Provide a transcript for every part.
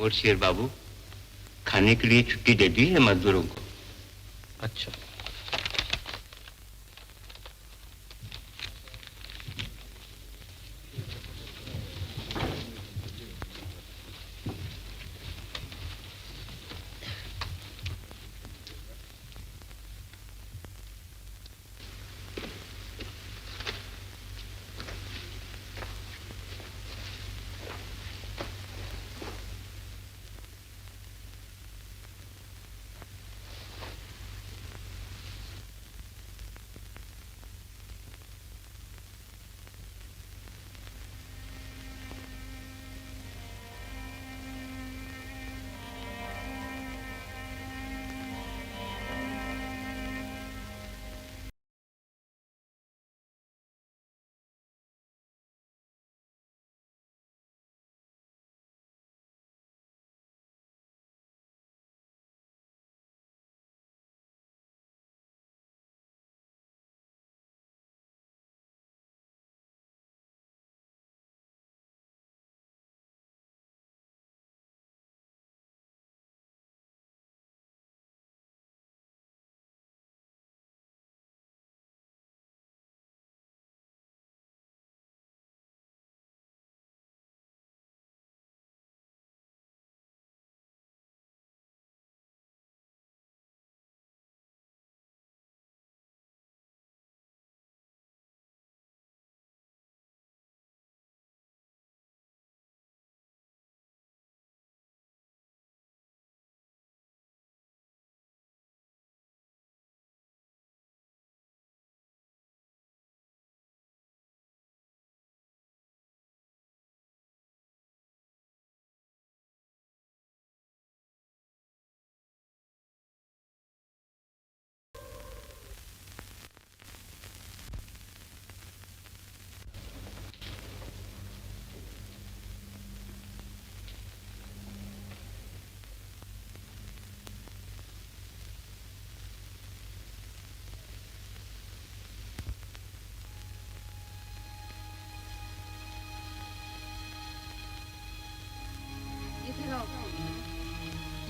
और शेर बाबू, खाने के लिए छुट्टी दे दी है मजदूरों को। अच्छा।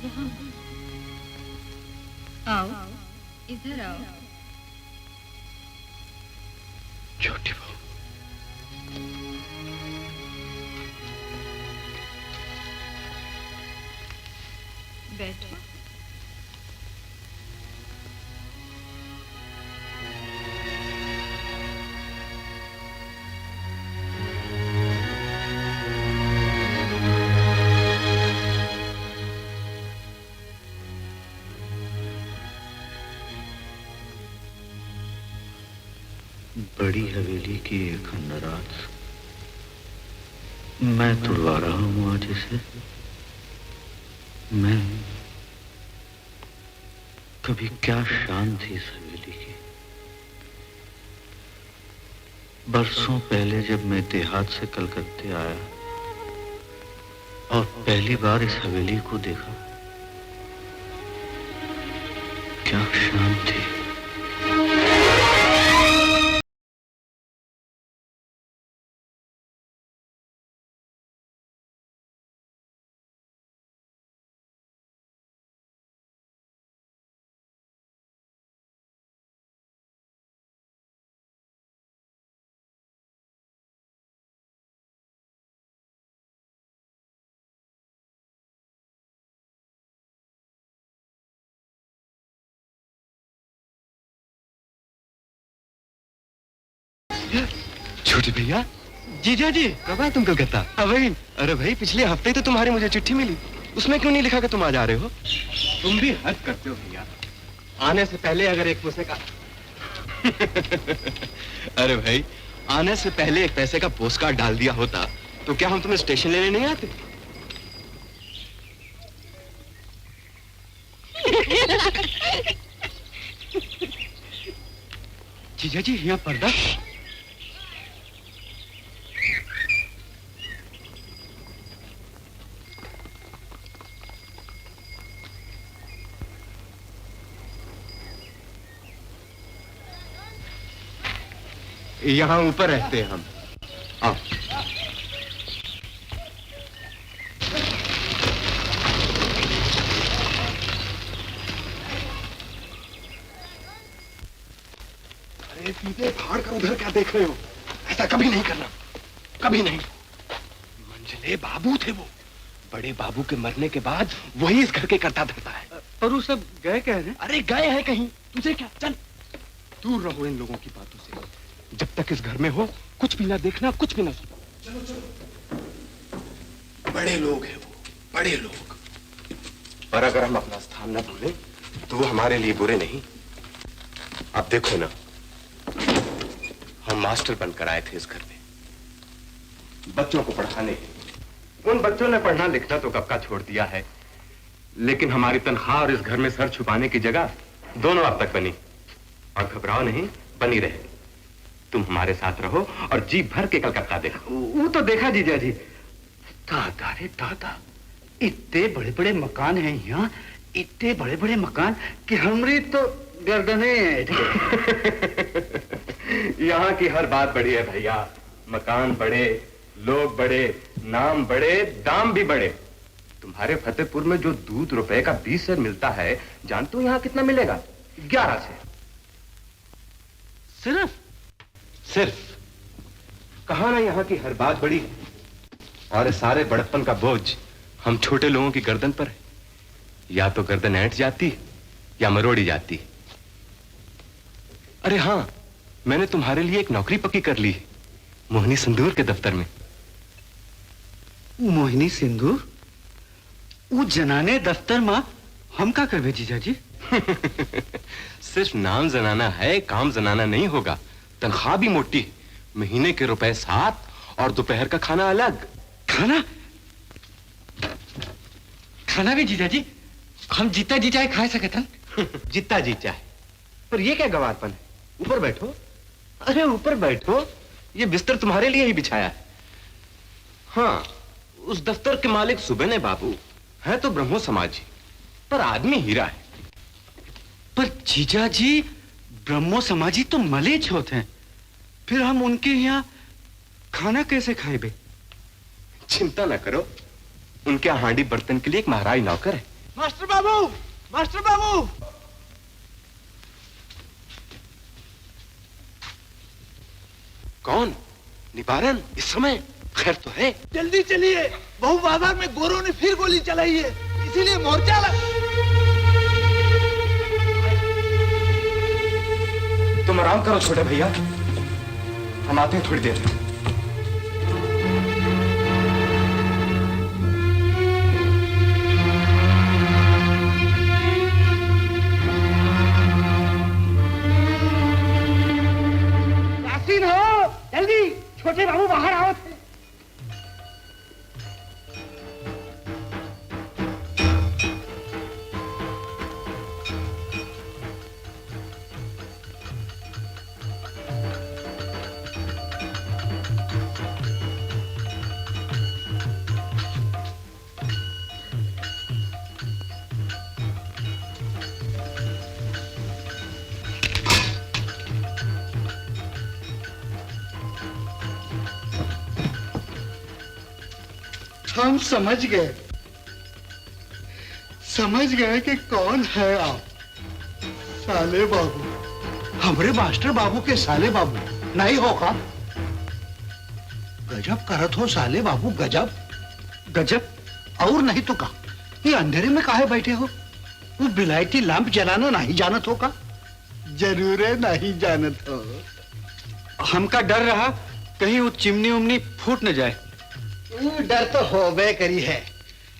यहाँ आओ, इधर आओ। छोटी बहू, बैठो। बड़ी हवेली की एक अंदराज मैं तुड़वा रहा हूं आज इसे। मैं कभी क्या शान थी इस हवेली की। बरसों पहले जब मैं देहात से कलकत्ते आया और पहली बार इस हवेली को देखा, क्या शान थी। छोटे भैया। जीजा जी, कब आए तुम कलकत्ता? हाँ भाई। अरे भाई, पिछले हफ्ते ही तो तुम्हारी मुझे चिट्ठी मिली, उसमें क्यों नहीं लिखा कि तुम आ जा रहे हो? तुम भी हद करते हो भैया। आने से पहले अगर एक पैसे का अरे भाई, आने से पहले एक पैसे का पोस्ट कार्ड डाल दिया होता तो क्या हम तुम्हें स्टेशन लेने नहीं आते? जीजा जी, यहाँ पर्दा। यहाँ ऊपर रहते हैं हम। आओ। अरे सीधे फाड़ कर उधर क्या देख रहे हो? ऐसा कभी नहीं करना, कभी नहीं। मंझले बाबू थे वो। बड़े बाबू के मरने के बाद वही इस घर के कर्ता धरता है। पर वो सब गए कह रहे? अरे गए हैं कहीं, तुझे क्या? चल दूर रहो इन लोगों की बातों से। जब तक इस घर में हो कुछ भी ना देखना, कुछ भी ना सुनो। चलो चलो। बड़े लोग हैं वो, बड़े लोग। पर अगर हम अपना स्थान न भूलें तो वो हमारे लिए बुरे नहीं। अब देखो ना, हम मास्टर बनकर आए थे इस घर में, बच्चों को पढ़ाने। उन बच्चों ने पढ़ना लिखना तो कब का छोड़ दिया है, लेकिन हमारी तनख्वाह और इस घर में सर छुपाने की जगह दोनों अब तक बनी। और घबराओ नहीं, बनी रहे। तुम हमारे साथ रहो और जी भर के कलकत्ता देखो। वो तो देखा जीजा जी। दादा रे दादा, इतने बड़े बड़े मकान हैं यहाँ, इतने बड़े बड़े मकान कि हमारी तो गर्दनें हैं। यहाँ की हर बात बड़ी है भैया। मकान बड़े, लोग बड़े, नाम बड़े, दाम भी बड़े। तुम्हारे फतेहपुर में जो दूध रुपए का 20 सेर मिलता है, जानते हो यहाँ कितना मिलेगा? 11 सेर। सिर्फ कहा ना, यहाँ की हर बात बड़ी। और इस सारे बड़प्पन का बोझ हम छोटे लोगों की गर्दन पर है। या तो गर्दन ऐंठ जाती या मरोड़ी जाती। अरे हाँ, मैंने तुम्हारे लिए एक नौकरी पक्की कर ली, मोहिनी सिंदूर के दफ्तर में। मोहिनी सिंदूर? वो जनाने दफ्तर में हम क्या करवे जीजा जी? सिर्फ नाम जनाना है, काम जनाना नहीं होगा। तनख्वाह भी मोटी, महीने के रुपए 7 और दोपहर का खाना अलग। खाना? खाना भी जीजा जी? हम जितना जी चाहे खा सकते हैं। जितना जी चाहे। पर ये क्या गवारपन है? ऊपर बैठो। अरे ऊपर बैठो, ये बिस्तर तुम्हारे लिए ही बिछाया है। हाँ, उस दफ्तर के मालिक सुबेने बाबू है तो ब्रह्मो समाजी, पर आदमी हीरा है। पर जीजा जी, ब्रह्मो समाजी तो मलेच्छ होते हैं, फिर हम उनके यहाँ खाना कैसे खाएबे? चिंता ना करो, उनके हांडी बर्तन के लिए एक महाराज नौकर है। मास्टर बाबू, मास्टर बाबू। कौन? निवारण? इस समय? खैर तो है। जल्दी चलिए, बहु बाजार में गोरों ने फिर गोली चलाई है, इसीलिए मोर्चा तुम आराम करो छोटे भैया, हम आते हैं थोड़ी देर में। यासीन हो, जल्दी, छोटे बाबू बाहर आओ थे। हम समझ गए कि कौन है आप। साले बाबू, हमरे मास्टर बाबू के साले बाबू नहीं होगा? गजब करत हो साले बाबू, गजब गजब। और नहीं तो का, ये अंधेरे में काहे बैठे हो? वो बिलायती लैंप जलाना नहीं जानत हो का? जरूर नहीं जानत हो। हमका डर रहा कहीं वो चिमनी उमनी फूट न जाए। वो डर तो होबे करी है।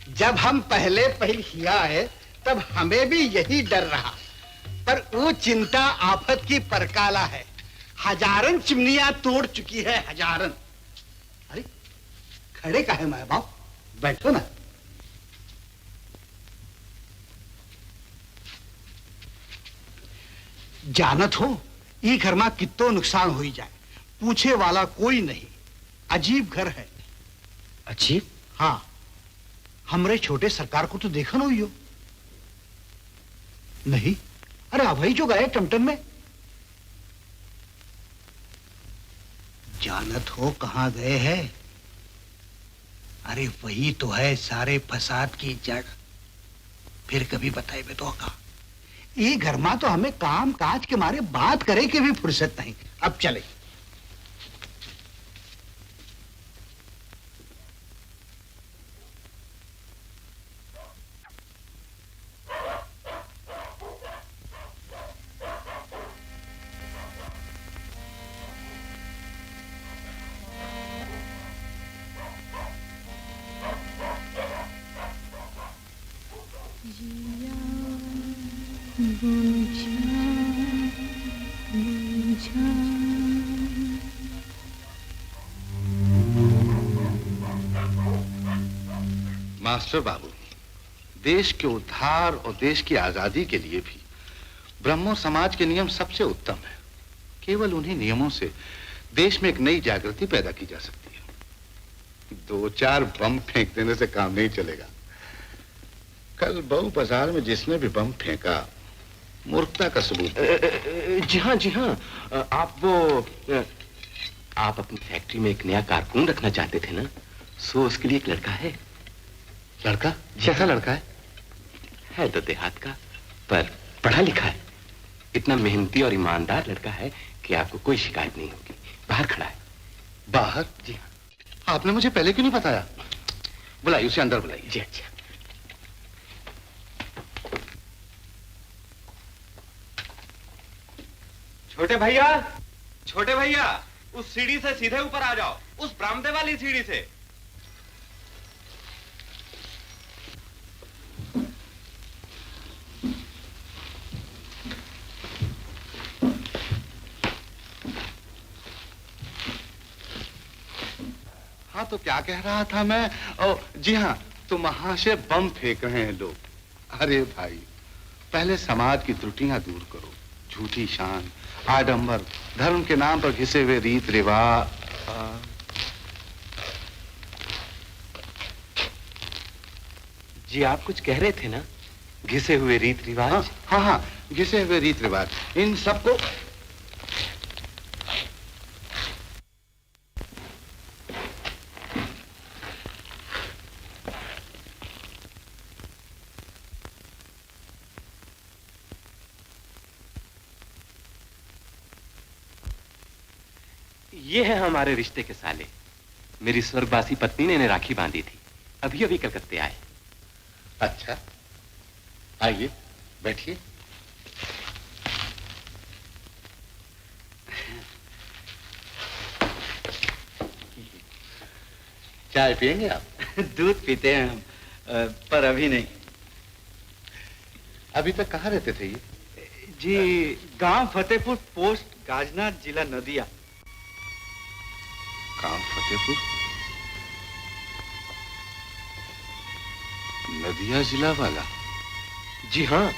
जब हम पहले हिया आए तब हमें भी यही डर रहा, पर वो चिंता आफत की परकाला है। हजारन चिमनियां तोड़ चुकी है, हजारन। अरे खड़े काहे माए बाप, बैठो ना। जानत हो, ये घर में कितो नुकसान हो जाए, पूछे वाला कोई नहीं। अजीब घर है। अजीब? हाँ, हमरे छोटे सरकार को तो देखा न हो? नहीं? अरे अभई जो गए टमटम में। जानत हो कहां गए हैं? अरे वही तो है सारे फसाद की जड़। फिर कभी बताए तो का ये घर में तो हमें काम काज के मारे बात करे के भी फुर्सत नहीं। अब चले। मास्टर बाबू, देश के उद्धार और देश की आजादी के लिए भी ब्रह्मो समाज के नियम सबसे उत्तम है। केवल उन्हीं नियमों से देश में एक नई जागृति पैदा की जा सकती है। 2-4 बम फेंक देने से काम नहीं चलेगा। कल बहू बाजार में जिसने भी बम फेंका, मूर्खता का सबूत। जी हाँ, जी हाँ। आप अपनी फैक्ट्री में एक नया कारकुन रखना चाहते थे ना, सो उसके लिए एक लड़का है। लड़का? कैसा लड़का है? है तो देहात का, पर पढ़ा लिखा है। इतना मेहनती और ईमानदार लड़का है कि आपको कोई शिकायत नहीं होगी। बाहर खड़ा है। बाहर? जी हाँ। आपने मुझे पहले क्यों नहीं बताया? बुलाइए, उसे अंदर बुलाइए। जी अच्छा। छोटे भैया, उस सीढ़ी से सीधे ऊपर आ जाओ, उस बरामदे वाली सीढ़ी से। हाँ, तो क्या कह रहा था मैं? जी हाँ, तो वहां से बम फेंक रहे हैं लोग। अरे भाई, पहले समाज की त्रुटियां दूर करो। झूठी शान, आडंबर, धर्म के नाम पर घिसे हुए रीत रिवाज। जी आप कुछ कह रहे थे ना, घिसे हुए रीत रिवाज। हाँ, घिसे हुए रीत रिवाज, इन सबको ये है हमारे रिश्ते के साले। मेरी स्वर्गवासी पत्नी ने इन्हें राखी बांधी थी। अभी अभी कलकत्ते आए। अच्छा, आइए बैठिए। चाय पियेंगे आप? दूध पीते हैं हम, पर अभी नहीं। अभी तक कहाँ रहते थे ये? जी, गांव फतेहपुर पोस्ट, गाजनाथ, जिला नदिया। गांव फतेहपुर, नदिया जिला वाला? जी हाँ।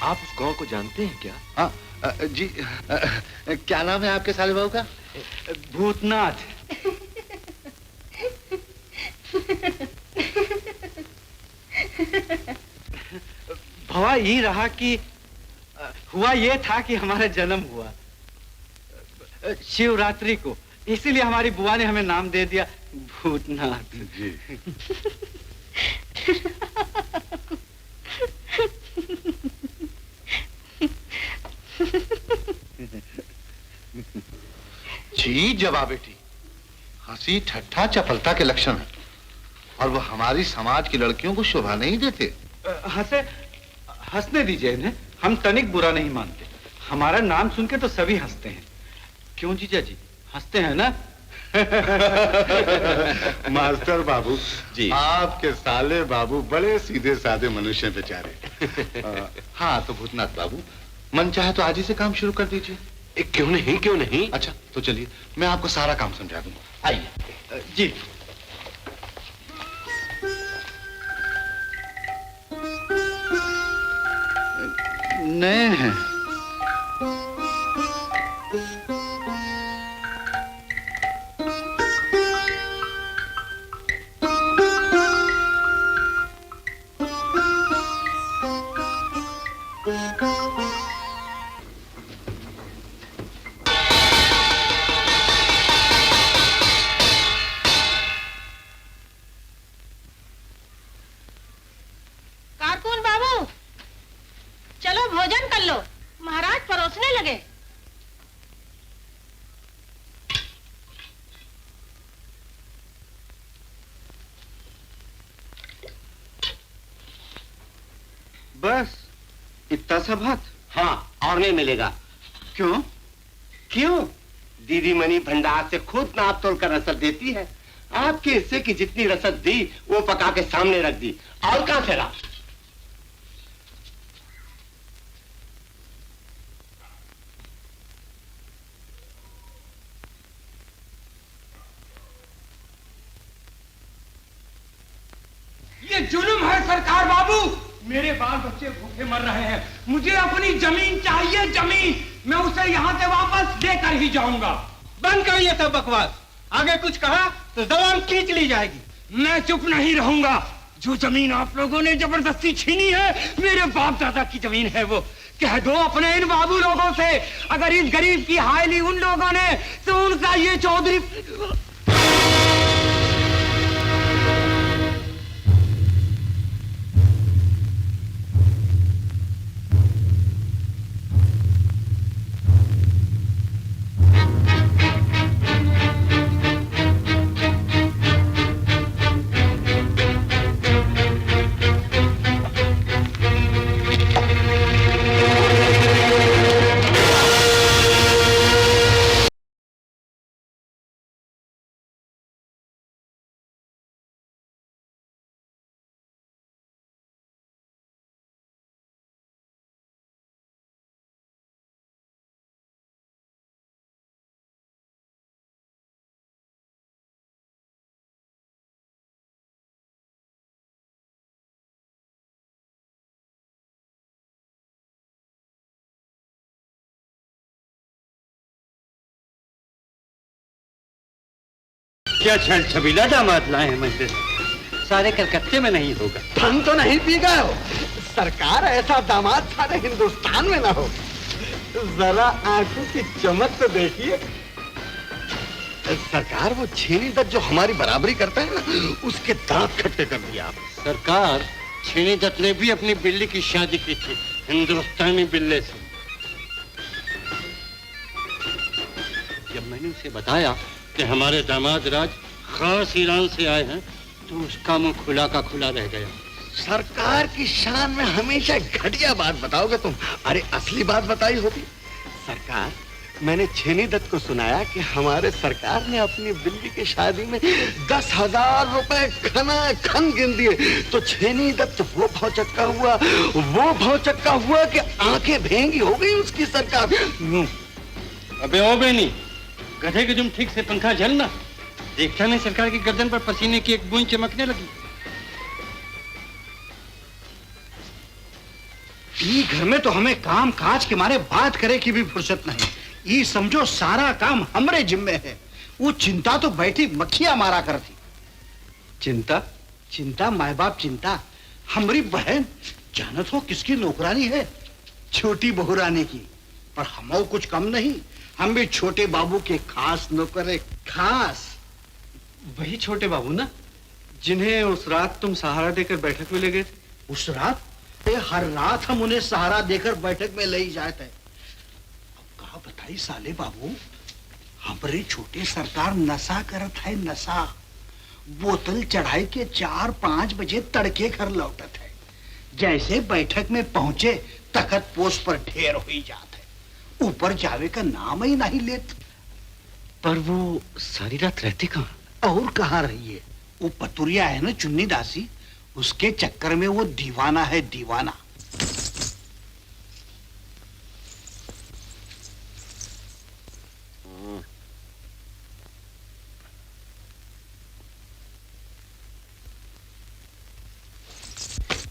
आप उस गांव को जानते हैं क्या? हाँ जी। क्या नाम है आपके साले बहू का? भूतनाथ। भवा यही रहा कि हुआ ये था कि हमारा जन्म हुआ शिवरात्रि को, इसीलिए हमारी बुआ ने हमें नाम दे दिया भूतनाथ जी। जी जवा बेटी, हंसी ठट्ठा चपलता के लक्षण है, और वो हमारी समाज की लड़कियों को शोभा नहीं देते। हंसने दीजिए इन्हें, हम तनिक बुरा नहीं मानते। हमारा नाम सुन के तो सभी हंसते हैं। क्यों जीजा जी, हंसते हैं ना? मास्टर बाबू जी, आपके साले बाबू बड़े सीधे साधे मनुष्य बेचारे। हाँ, तो भूतनाथ बाबू, मन चाहे तो आज ही से काम शुरू कर दीजिए। क्यों नहीं, क्यों नहीं? अच्छा, तो चलिए मैं आपको सारा काम समझा दूंगा। आइए। जी। नए हैं। कारकुन बाबू, चलो भोजन इतना सा भात? हाँ, और नहीं मिलेगा। क्यों? क्यों? दीदी मनी भंडार से खुद नाप तोल कर रसद देती है। आपके हिस्से की जितनी रसद दी वो पका के सामने रख दी, और कहां से रहा? ये जुल्म है सरकार बाबू। मेरे बाल बच्चे भूखे मर रहे हैं। मुझे अपनी जमीन चाहिए, जमीन। मैं उसे यहाँ से वापस लेकर ही जाऊंगा। बंद कर ये सब बकवास। आगे कुछ कहा तो जबान खींच ली जाएगी। मैं चुप नहीं रहूंगा। जो जमीन आप लोगों ने जबरदस्ती छीनी है, मेरे बाप दादा की जमीन है वो। कह दो अपने इन बाबू लोगों से, अगर इस गरीब की हाय ली उन लोगों ने तो उनका ये चौधरी। क्या छल छबीला दामाद लाए हैं मंदिर, सारे कलकत्ते में नहीं होगा। धन तो नहीं पी गए हो सरकार, ऐसा दामाद सारे हिंदुस्तान में ना हो। जरा आंखों की चमक तो देखिए सरकार। वो छेनी दत्त जो हमारी बराबरी करता है ना, उसके दांत खट्टे कर दिया आप। सरकार, छेनी दत्त ने भी अपनी बिल्ली की शादी की थी हिंदुस्तानी बिल्ले से। जब मैंने उसे बताया कि हमारे दामाद राज खास ईरान से आए हैं, तो उसका मुंह खुला का खुला रह गया। सरकार की शान में हमेशा घटिया बात बताओगे तुम। अरे असली बात बताई होती। सरकार, मैंने छेनी दत्त को सुनाया कि हमारे सरकार ने अपनी बिल्ली की शादी में 10,000 रुपए खन गिन दिए। तो छेनी दत्त वो भौचक्का हुआ कि आंखें भेंगी हो गई उसकी सरकार। अबे ओ बेनी, गधे के तुम ठीक से पंखा झलना। देखता नहीं सरकार की गर्दन पर पसीने की एक बूंद चमकने लगी। ई घर में तो हमें काम काज के मारे बात करे की भी फुर्सत नहीं। ये समझो सारा काम हमरे जिम्मे है। वो चिंता तो बैठी मक्खियां मारा करती। चिंता? चिंता माए बाप चिंता। हमारी बहन जानत हो किसकी नौकरानी है? छोटी बहुरानी की। पर हम कुछ कम नहीं, हम भी छोटे बाबू के खास नौकर है। खास वही छोटे बाबू ना, जिन्हें उस रात तुम सहारा देकर बैठक में ले गए थे? उस रात? हर रात हम उन्हें सहारा देकर बैठक में ले ही जाते। अब कहा बताई साले बाबू, हमारे छोटे सरकार नशा करत है, नशा। बोतल चढ़ाई के 4-5 बजे तड़के घर लौटत है। जैसे बैठक में पहुंचे तखत पोस्ट पर ढेर हो ही जाते। ऊपर जावे का नाम ही नहीं लेते। पर वो सारी रात रहते कहाँ? और कहाँ रही है? वो पतुरिया है ना चुन्नी दासी, उसके चक्कर में वो दीवाना है, दीवाना।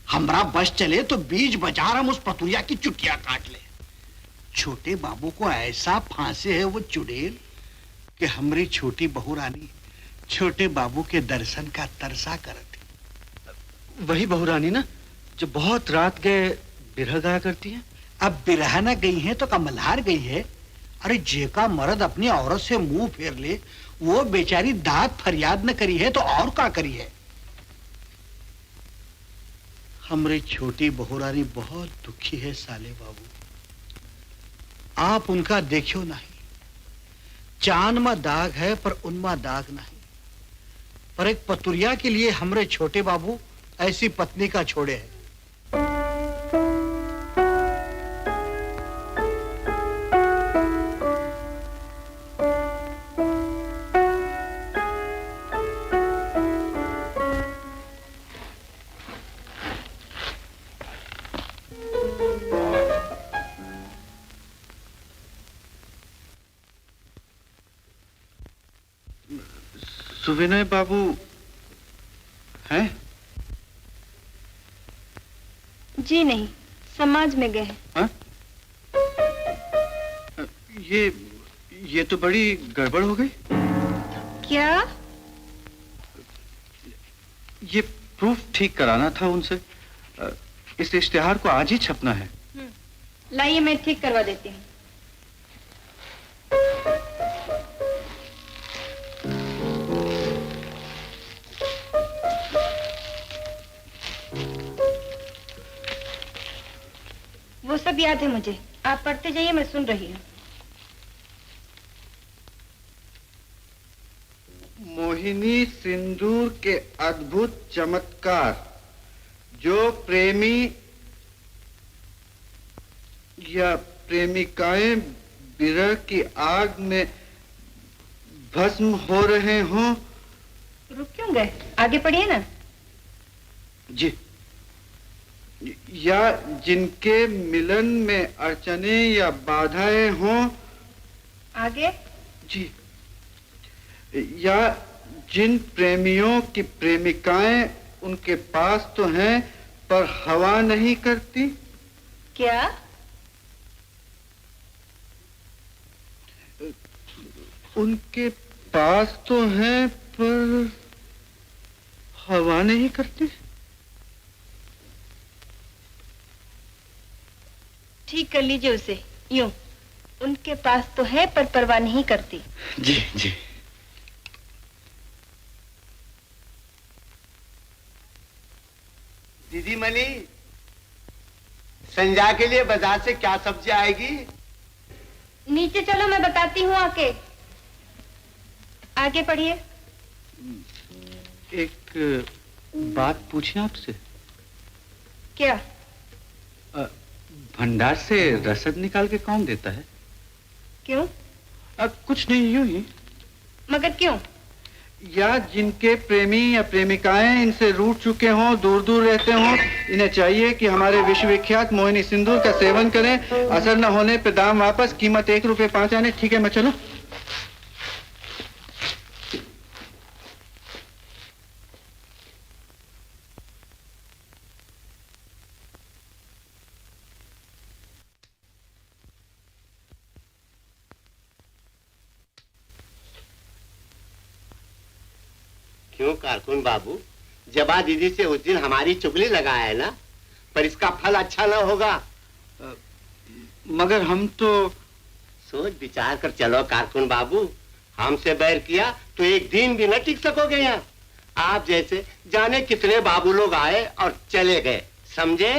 हमरा बस चले तो बीच बाजार हम उस पतुरिया की चुटिया काट ले। छोटे बाबू को ऐसा फांसे है वो चुड़ैल कि हमारी छोटी बहू रानी छोटे बाबू के दर्शन का तरसा करती। वही बहुरानी ना, जो बहुत रात गए बिरह गाया करती है। अब बिरह न गई है तो कमलहार गई है। अरे जेका मर्द अपनी औरत से मुंह फेर ले, वो बेचारी दांत फरियाद न करी है तो और क्या करी है? हमारी छोटी बहुरानी बहुत दुखी है साले बाबू। आप उनका देखियो नहीं। चांद में दाग है पर उनमें दाग नहीं। पर एक पतुरिया के लिए हमरे छोटे बाबू ऐसी पत्नी का छोड़े है। सुविनय बाबू हैं? जी नहीं, समाज में गए हैं। हाँ? ये तो बड़ी गड़बड़ हो गई। क्या? ये प्रूफ ठीक कराना था उनसे। इस इश्तिहार को आज ही छपना है। लाइए, मैं ठीक करवा देती हूँ। वो सब याद है मुझे, आप पढ़ते जाइए, मैं सुन रही हूँ। मोहिनी सिंदूर के अद्भुत चमत्कार, जो प्रेमी या प्रेमिकाएं विरह की आग में भस्म हो रहे हों। रुक क्यों गए? आगे पढ़िए ना। जी। या जिनके मिलन में अड़चने या बाधाएं हों। आगे। जी। या जिन प्रेमियों की प्रेमिकाएं उनके पास तो हैं पर हवा नहीं करती। क्या? उनके पास तो हैं पर हवा नहीं करती। ठीक कर लीजिए उसे, यूं, उनके पास तो है पर परवाह नहीं करती। जी जी। दीदी मनी, संजा के लिए बाजार से क्या सब्जी आएगी? नीचे चलो, मैं बताती हूँ आके। आगे पढ़िए। एक बात पूछें आपसे। क्या? भंडार से रसद निकाल के कौन देता है? क्यों? कुछ नहीं, यूं ही। मगर क्यों? या जिनके प्रेमी या प्रेमिकाएं इनसे रूठ चुके हों, दूर दूर रहते हों, इन्हें चाहिए कि हमारे विश्वविख्यात मोहिनी सिंदूर का सेवन करें। असर न होने पे दाम वापस, कीमत 1 रुपए 5 आने। ठीक है, मैं चलूं? क्यों कारकुन बाबू, जबा दीदी से उस दिन हमारी चुगली लगाया है ना, पर इसका फल अच्छा ना होगा। मगर हम तो सोच विचार कर चलो कारकुन बाबू, हमसे बैर किया तो एक दिन भी न टिक सकोगे यहाँ। आप जैसे जाने कितने बाबू लोग आए और चले गए, समझे?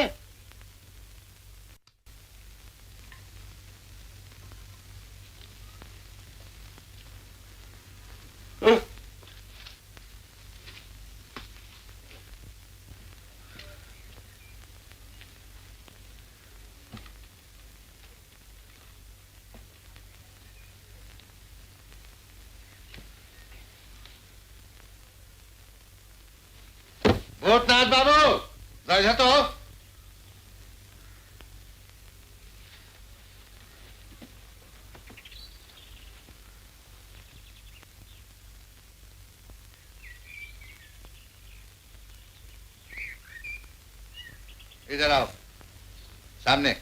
भूतनाथ बाबू, जरा तो इधर आओ, सामने।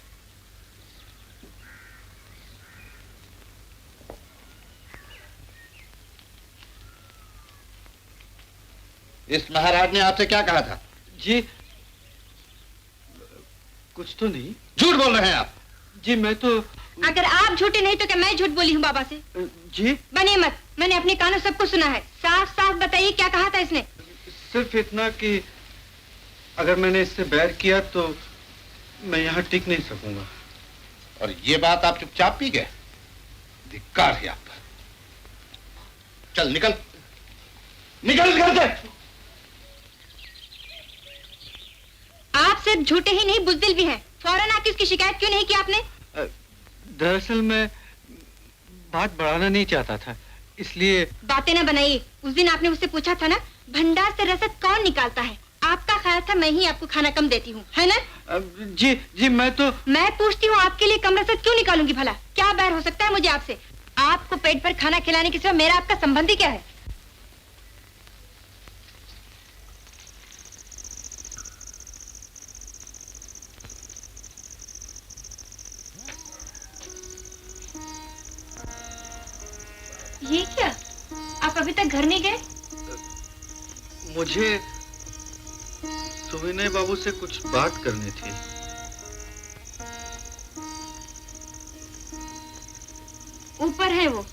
इस महाराज ने आपसे क्या कहा था? जी कुछ तो नहीं। झूठ बोल रहे हैं आप। जी मैं तो। अगर आप झूठे नहीं तो क्या मैं झूठ बोली हूँ बाबा से? जी बनिए मत, मैंने अपने कानों सब कुछ सुना है। साफ साफ बताइए क्या कहा था इसने? सिर्फ इतना कि अगर मैंने इससे बैर किया तो मैं यहाँ टिक नहीं सकूंगा। और ये बात आप चुपचाप पी गए? धिक्कार है आप पर। चल निकल, निकल घर से। आप सिर्फ झूठे ही नहीं बुज़दिल भी हैं। फौरन आके उसकी शिकायत क्यों नहीं की आपने? दरअसल मैं बात बढ़ाना नहीं चाहता था, इसलिए। बातें ना बनाइए। उस दिन आपने मुझसे पूछा था ना, भंडार से रसद कौन निकालता है? आपका ख्याल था मैं ही आपको खाना कम देती हूँ, है ना? जी जी मैं पूछती हूँ आपके लिए कम रसद क्यों निकालूंगी भला? क्या बैर हो सकता है मुझे आपसे? आपको पेट भर खाना खिलाने के सिवा मेरा आपका संबंध ही क्या है? ये क्या? आप अभी तक घर नहीं गए? मुझे सुविनय बाबू से कुछ बात करनी थी। ऊपर है वो।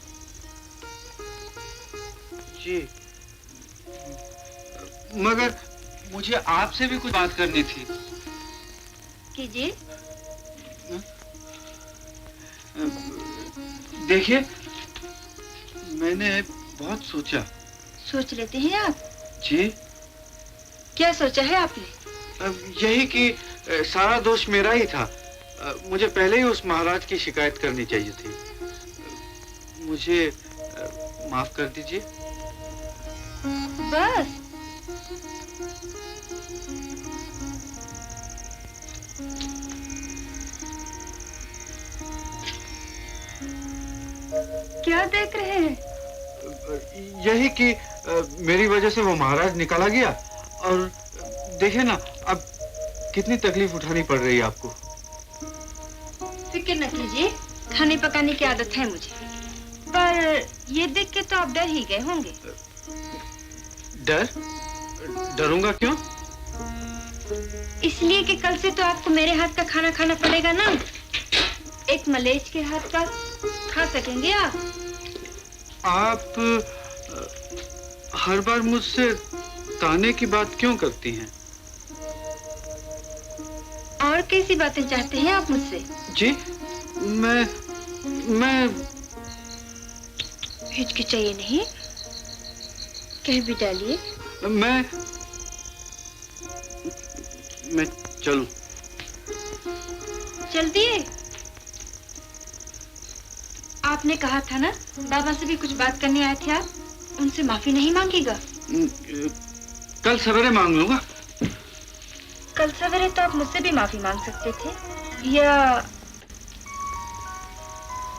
जी, मगर मुझे आपसे भी कुछ बात करनी थी। कीजिए। देखिए, मैंने बहुत सोचा। सोच लेते हैं आप? जी। क्या सोचा है आपने? यही कि सारा दोष मेरा ही था। मुझे पहले ही उस महाराज की शिकायत करनी चाहिए थी। मुझे माफ कर दीजिए। बस? क्या देख रहे हैं? यही कि मेरी वजह से वो महाराज निकाला गया, और देखिए ना अब कितनी तकलीफ उठानी पड़ रही है आपको। फिक्र न कीजिए, खाने पकाने की आदत है मुझे। पर ये देख के तो आप डर ही गए होंगे। डर? डरूंगा क्यों? इसलिए कि कल से तो आपको मेरे हाथ का खाना खाना पड़ेगा ना। एक मलेच के हाथ का खा सकेंगे आप? आप हर बार मुझसे ताने की बात क्यों करती हैं? और कैसी बातें चाहते हैं आप मुझसे? जी, मैं हिचकिचाइए नहीं, कह भी डालिए। मैं चलूं? चल दिए? आपने कहा था ना बाबा से भी कुछ बात करने आए थे आप, उनसे माफी नहीं मांगेगा? कल सवेरे मांग लूंगा। कल सवेरे तो आप मुझसे भी माफी मांग सकते थे, या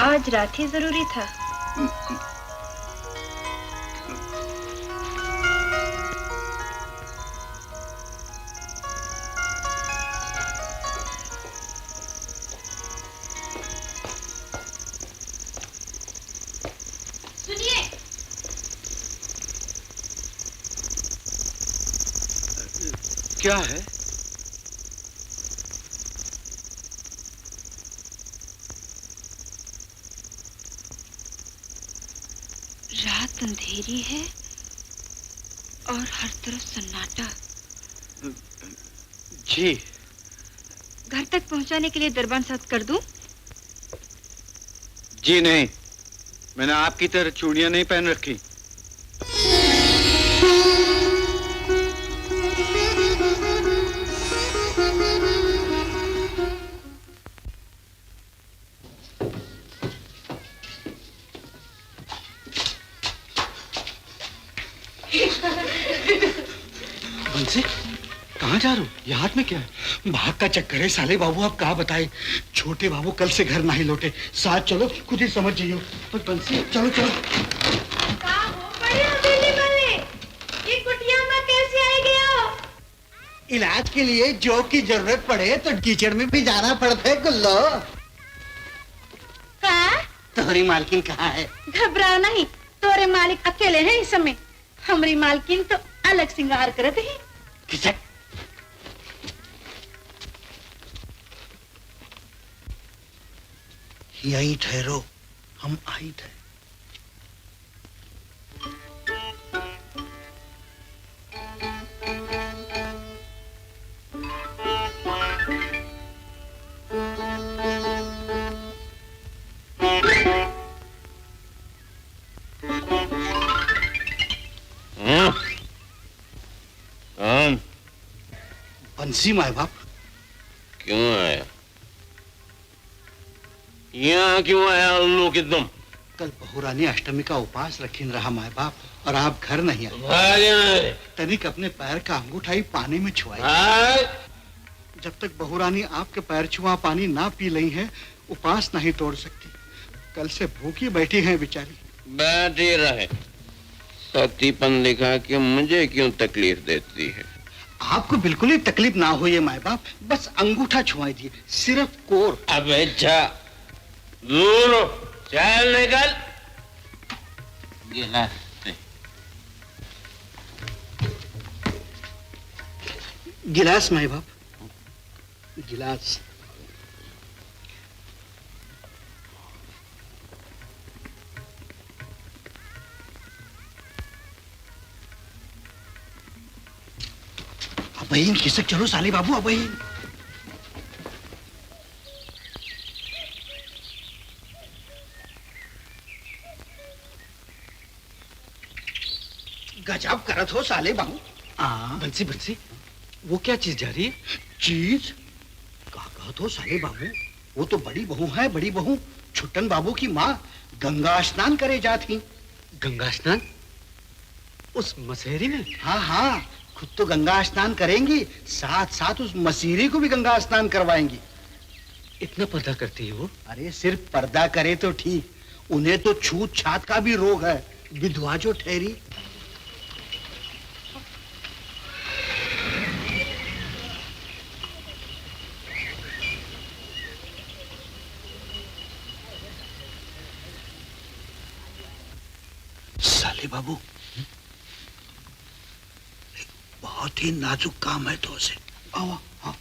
आज रात ही जरूरी था? सुनिए, क्या है? रात अंधेरी है और हर तरफ सन्नाटा। जी। घर तक पहुंचाने के लिए दरबान साथ कर दूं? जी नहीं, मैंने आपकी तरह चूड़ियां नहीं पहन रखी। बंसी, कहाँ जा रहे हो? ये हाथ में क्या है? भाग का चक्कर है साले बाबू, आप कहाँ बताए? छोटे बाबू कल से घर नहीं लौटे, साथ चलो, खुद ही समझ जाइयो। पर बंसी चलो चलो। ये कुटिया में कैसे आ गए हो? इलाज के लिए जो की जरूरत पड़े तो कीचड़ में भी जाना पड़ता है गुल्लो। हाँ? तुम्हारी मालकिन कहाँ है? घबराओ नहीं, तोरे मालिक अकेले हैं इस समय। हमारी मालकिन तो अलग श्रृंगार करते हैं। किचक। यहीं ठहरो, हम आई थे। बंसी माए बाप। क्यों आया? यहाँ क्यों आया उल्लू की तुम? कल बहुरानी अष्टमी का उपास रखीन रहा माए बाप, और आप घर नहीं आए। तनिक अपने पैर का अंगूठाई पानी में छुआई। जब तक बहुरानी आपके पैर छुआ पानी ना पी ली है, उपास नहीं तोड़ सकती। कल से भूखी बैठी हैं बेचारी। बैठी रहे, सतीपन दिखा के मुझे क्यों तकलीफ देती है? आपको बिल्कुल ही तकलीफ ना हो ये माए बाप, बस अंगूठा छुआ दिए, सिर्फ कोर। अबे जा, दूर हो, चल निकल। गिलास पे। गिलास माई बाप, गिलास। अबहीन खिसक चलो साले बाबू, अबहीन। गजब करत हो साले बाबू। बंसी बंसी, वो क्या चीज जा रही है? चीज का तो साले बाबू, वो तो बड़ी बहू है, बड़ी बहू छुट्टन बाबू की माँ गंगा स्नान करे जाती। गंगा स्नान उस मसेरी में? हाँ हाँ, खुद तो गंगा स्नान करेंगी, साथ साथ उस मसीरी को भी गंगा स्नान करवाएंगी। इतना पर्दा करती है वो? अरे सिर्फ पर्दा करे तो ठीक, उन्हें तो छूत छात का भी रोग है, विधवा जो ठहरी। साले बाबू, बहुत ही नाजुक काम है तो उसे। आओ आओ।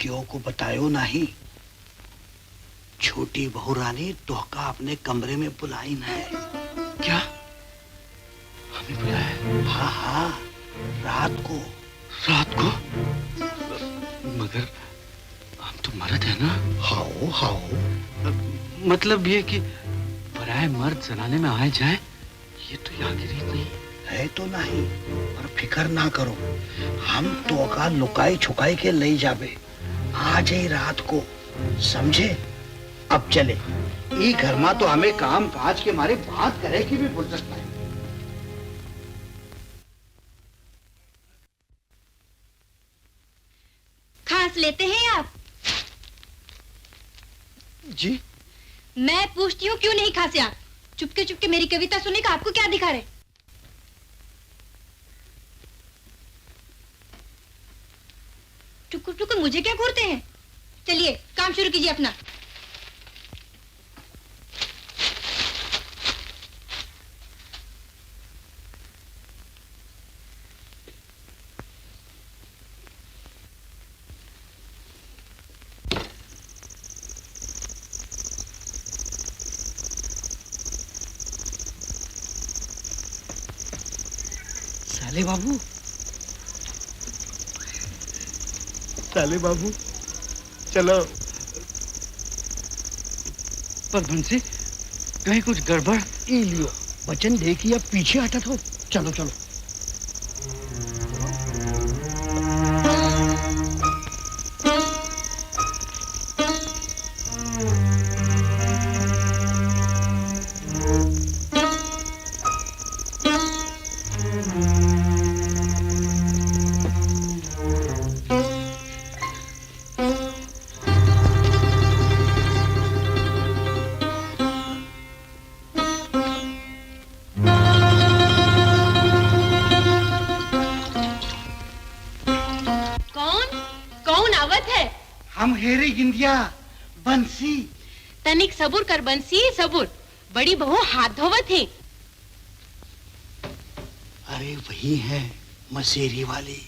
क्यों को बतायो नहीं, छोटी बहू रानी तोहका अपने कमरे में बुलाई है। क्या? हमें बुलाया? हाँ हाँ, रात को। रात को? मगर हम तो मर्द है ना? हाओ हाओ। मतलब ये कि पराये मर्द जनाने में आए जाए, ये तो यहाँ की रीत नहीं है। तो नहीं, पर फिकर ना करो, हम तो का लुकाई छुकाई के ले जाबे आज ही रात को, समझे? अब चले, ई घर में तो हमें काम काज के मारे बात करे की भी फुर्सत नहीं। खांस लेते हैं आप? जी? मैं पूछती हूँ क्यों नहीं खांसे आप? चुपके चुपके मेरी कविता सुनने का आपको क्या दिखा रहे? टुकुर टुकुर मुझे क्या घूरते हैं? चलिए काम शुरू कीजिए अपना। साले बाबू, साले बाबू, चलो। पर बंसी, कहीं कुछ गड़बड़? ई लियो, वचन दे कि अब पीछे हटत हो। चलो चलो। हेरी गिंदिया, बंसी। तनिक सबूर कर बंसी, सबूर। बड़ी बहू हाथ धोवत है। अरे वही है मसेरी वाली,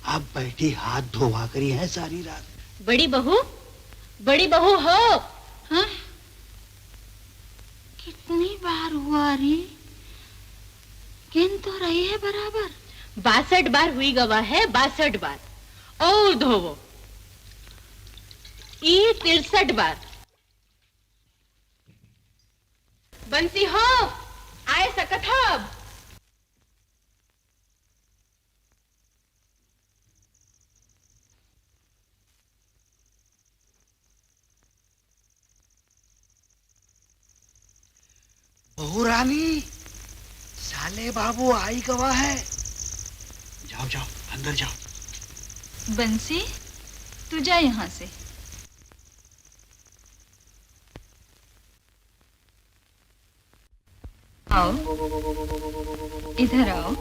आप बैठी हाथ धोवा करी है सारी रात। बड़ी बहू हो। हाँ? कितनी बार हुआ रे? गिन तो रही है बराबर। 62 बार हुई गवा है, 62 बार। और धोवो। ये 63 बार। बंसी हो, आए सकत हब। बहू रानी, साले बाबू आई गवा है। जाओ जाओ अंदर जाओ। बंसी, तू जा यहाँ से। आओ, इधर आओ।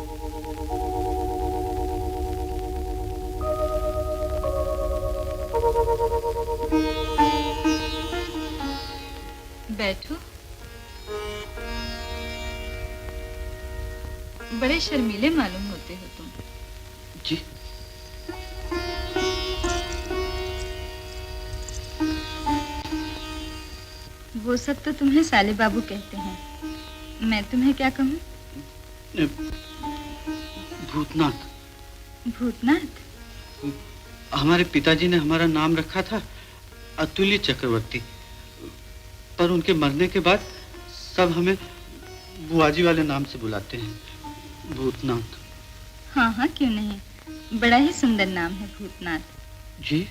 बैठो। बड़े शर्मीले मालूम होते हो तुम। जी। वो सब तो तुम्हें साले बाबू कहते हैं, मैं तुम्हें क्या कहूँ? भूतनाथ। भूतनाथ? हमारे पिताजी ने हमारा नाम रखा था अतुल्य चक्रवर्ती, पर उनके मरने के बाद सब हमें बुआजी वाले नाम से बुलाते हैं, भूतनाथ। हाँ हाँ, क्यों नहीं, बड़ा ही सुंदर नाम है भूतनाथ। जी।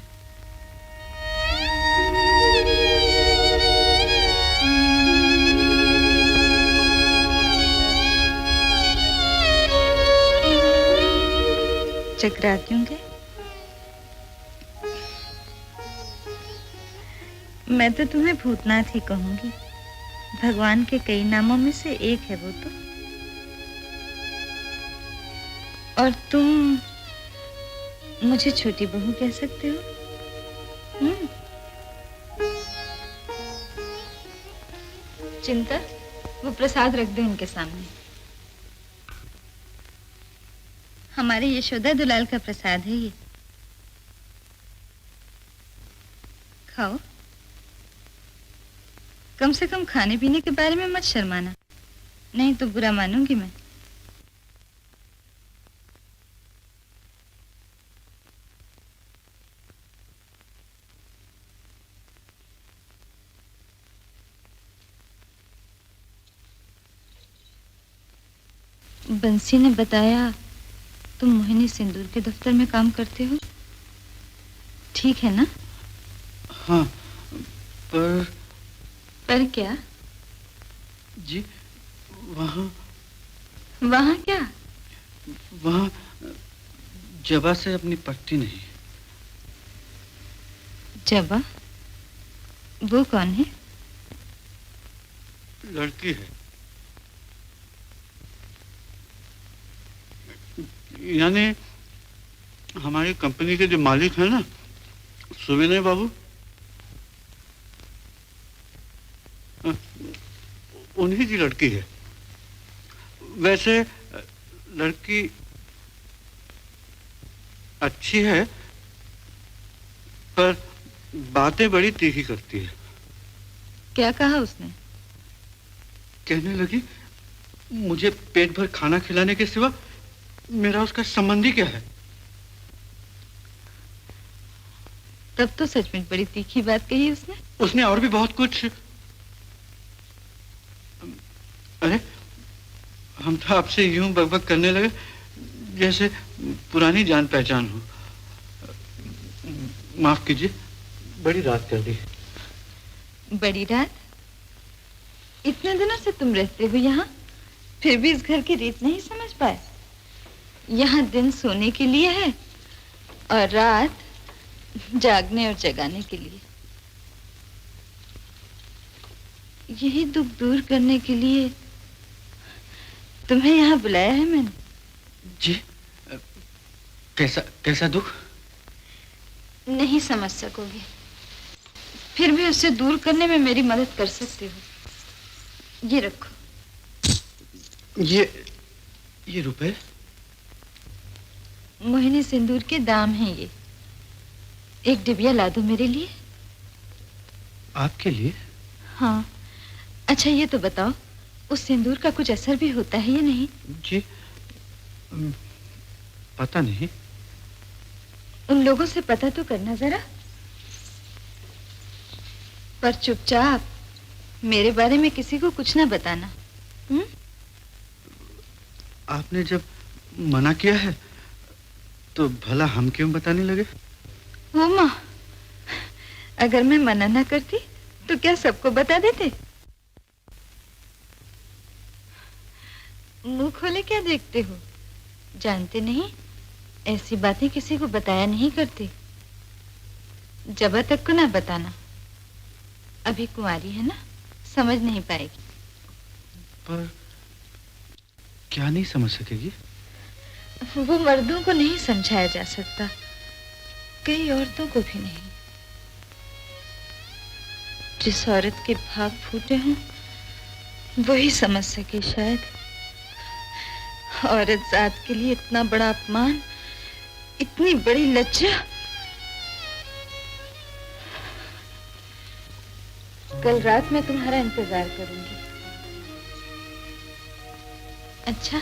चकरा क्यों गए? मैं तो तुम्हें भूतनाथ ही कहूंगी, भगवान के कई नामों में से एक है वो तो। और तुम मुझे छोटी बहू कह सकते हो। चिंता, वो प्रसाद रख दे उनके सामने। हमारे यशोदा दुलाल का प्रसाद है ये, खाओ। कम से कम खाने पीने के बारे में मत शर्माना, नहीं तो बुरा मानूंगी मैं। बंसी ने बताया तुम मोहिनी सिंदूर के दफ्तर में काम करते हो, ठीक है ना? हाँ, पर क्या? जी, वहाँ क्या? वहाँ जबा से अपनी पट्टी नहीं। जबा? वो कौन है? लड़की है, यानी हमारी कंपनी के जो मालिक है ना, सुविनय बाबू, उन्हीं की लड़की है। वैसे लड़की अच्छी है, पर बातें बड़ी तीखी करती है। क्या कहा उसने? कहने लगी, मुझे पेट भर खाना खिलाने के सिवा मेरा उसका संबंधी क्या है? तब तो सचमुच बड़ी तीखी बात कही उसने। उसने और भी बहुत कुछ। अरे, हम तो आपसे यूं बकबक करने लगे जैसे पुरानी जान पहचान हो। माफ कीजिए, बड़ी रात कर दी। बड़ी रात? इतने दिनों से तुम रहते हो यहाँ, फिर भी इस घर की रीत नहीं समझ पाए? यहाँ दिन सोने के लिए है और रात जागने और जगाने के लिए। यही दुख दूर करने के लिए तुम्हें यहाँ बुलाया है मैंने। जी, कैसा दुख? नहीं समझ सकोगे, फिर भी उससे दूर करने में मेरी मदद कर सकते हो। ये रखो। ये रुपए? मोहिनी सिंदूर के दाम हैं ये। एक डिबिया ला दो मेरे लिए। आपके लिए? हाँ। अच्छा ये तो बताओ, उस सिंदूर का कुछ असर भी होता है या नहीं? जी, पता नहीं। उन लोगों से पता तो करना जरा। पर चुपचाप मेरे बारे में किसी को कुछ ना बताना। आपने जब मना किया है तो भला हम क्यों बताने लगे? ओ माँ, अगर मैं मना ना करती तो क्या सबको बता देते? मुंह खोले क्या देखते हो? जानते नहीं, ऐसी बातें किसी को बताया नहीं करती। जबा तक को ना बताना। अभी कुंवारी है ना, समझ नहीं पाएगी। पर क्या नहीं समझ सकेगी? वो मर्दों को नहीं समझाया जा सकता, कई औरतों को भी नहीं। जिस औरत के भाग फूटे हों वही समझ सके शायद। औरत जात के लिए इतना बड़ा अपमान, इतनी बड़ी लज्जा। कल रात मैं तुम्हारा इंतजार करूंगी। अच्छा?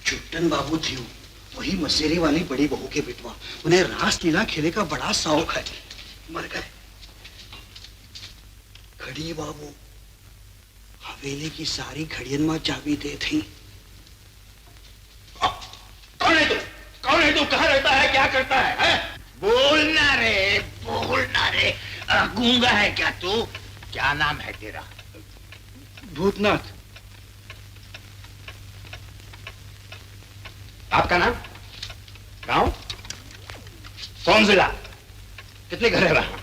चुट्टन बाबू थी वही मसेरी वाली बड़ी बहू के बिटवा। उन्हें रास लीला खेले का बड़ा शौक है। मर गए। घड़ी बाबू हवेली की सारी घड़ियन में चाबी दे थी। कौन है तू? कौन है तू? कहाँ रहता है? क्या करता है? बोलना रे, बोलना रे। गूंगा है क्या तू? क्या नाम है तेरा? भूतनाथ। आपका नाम? गांव? कौन जिला? कितने घर है वहां?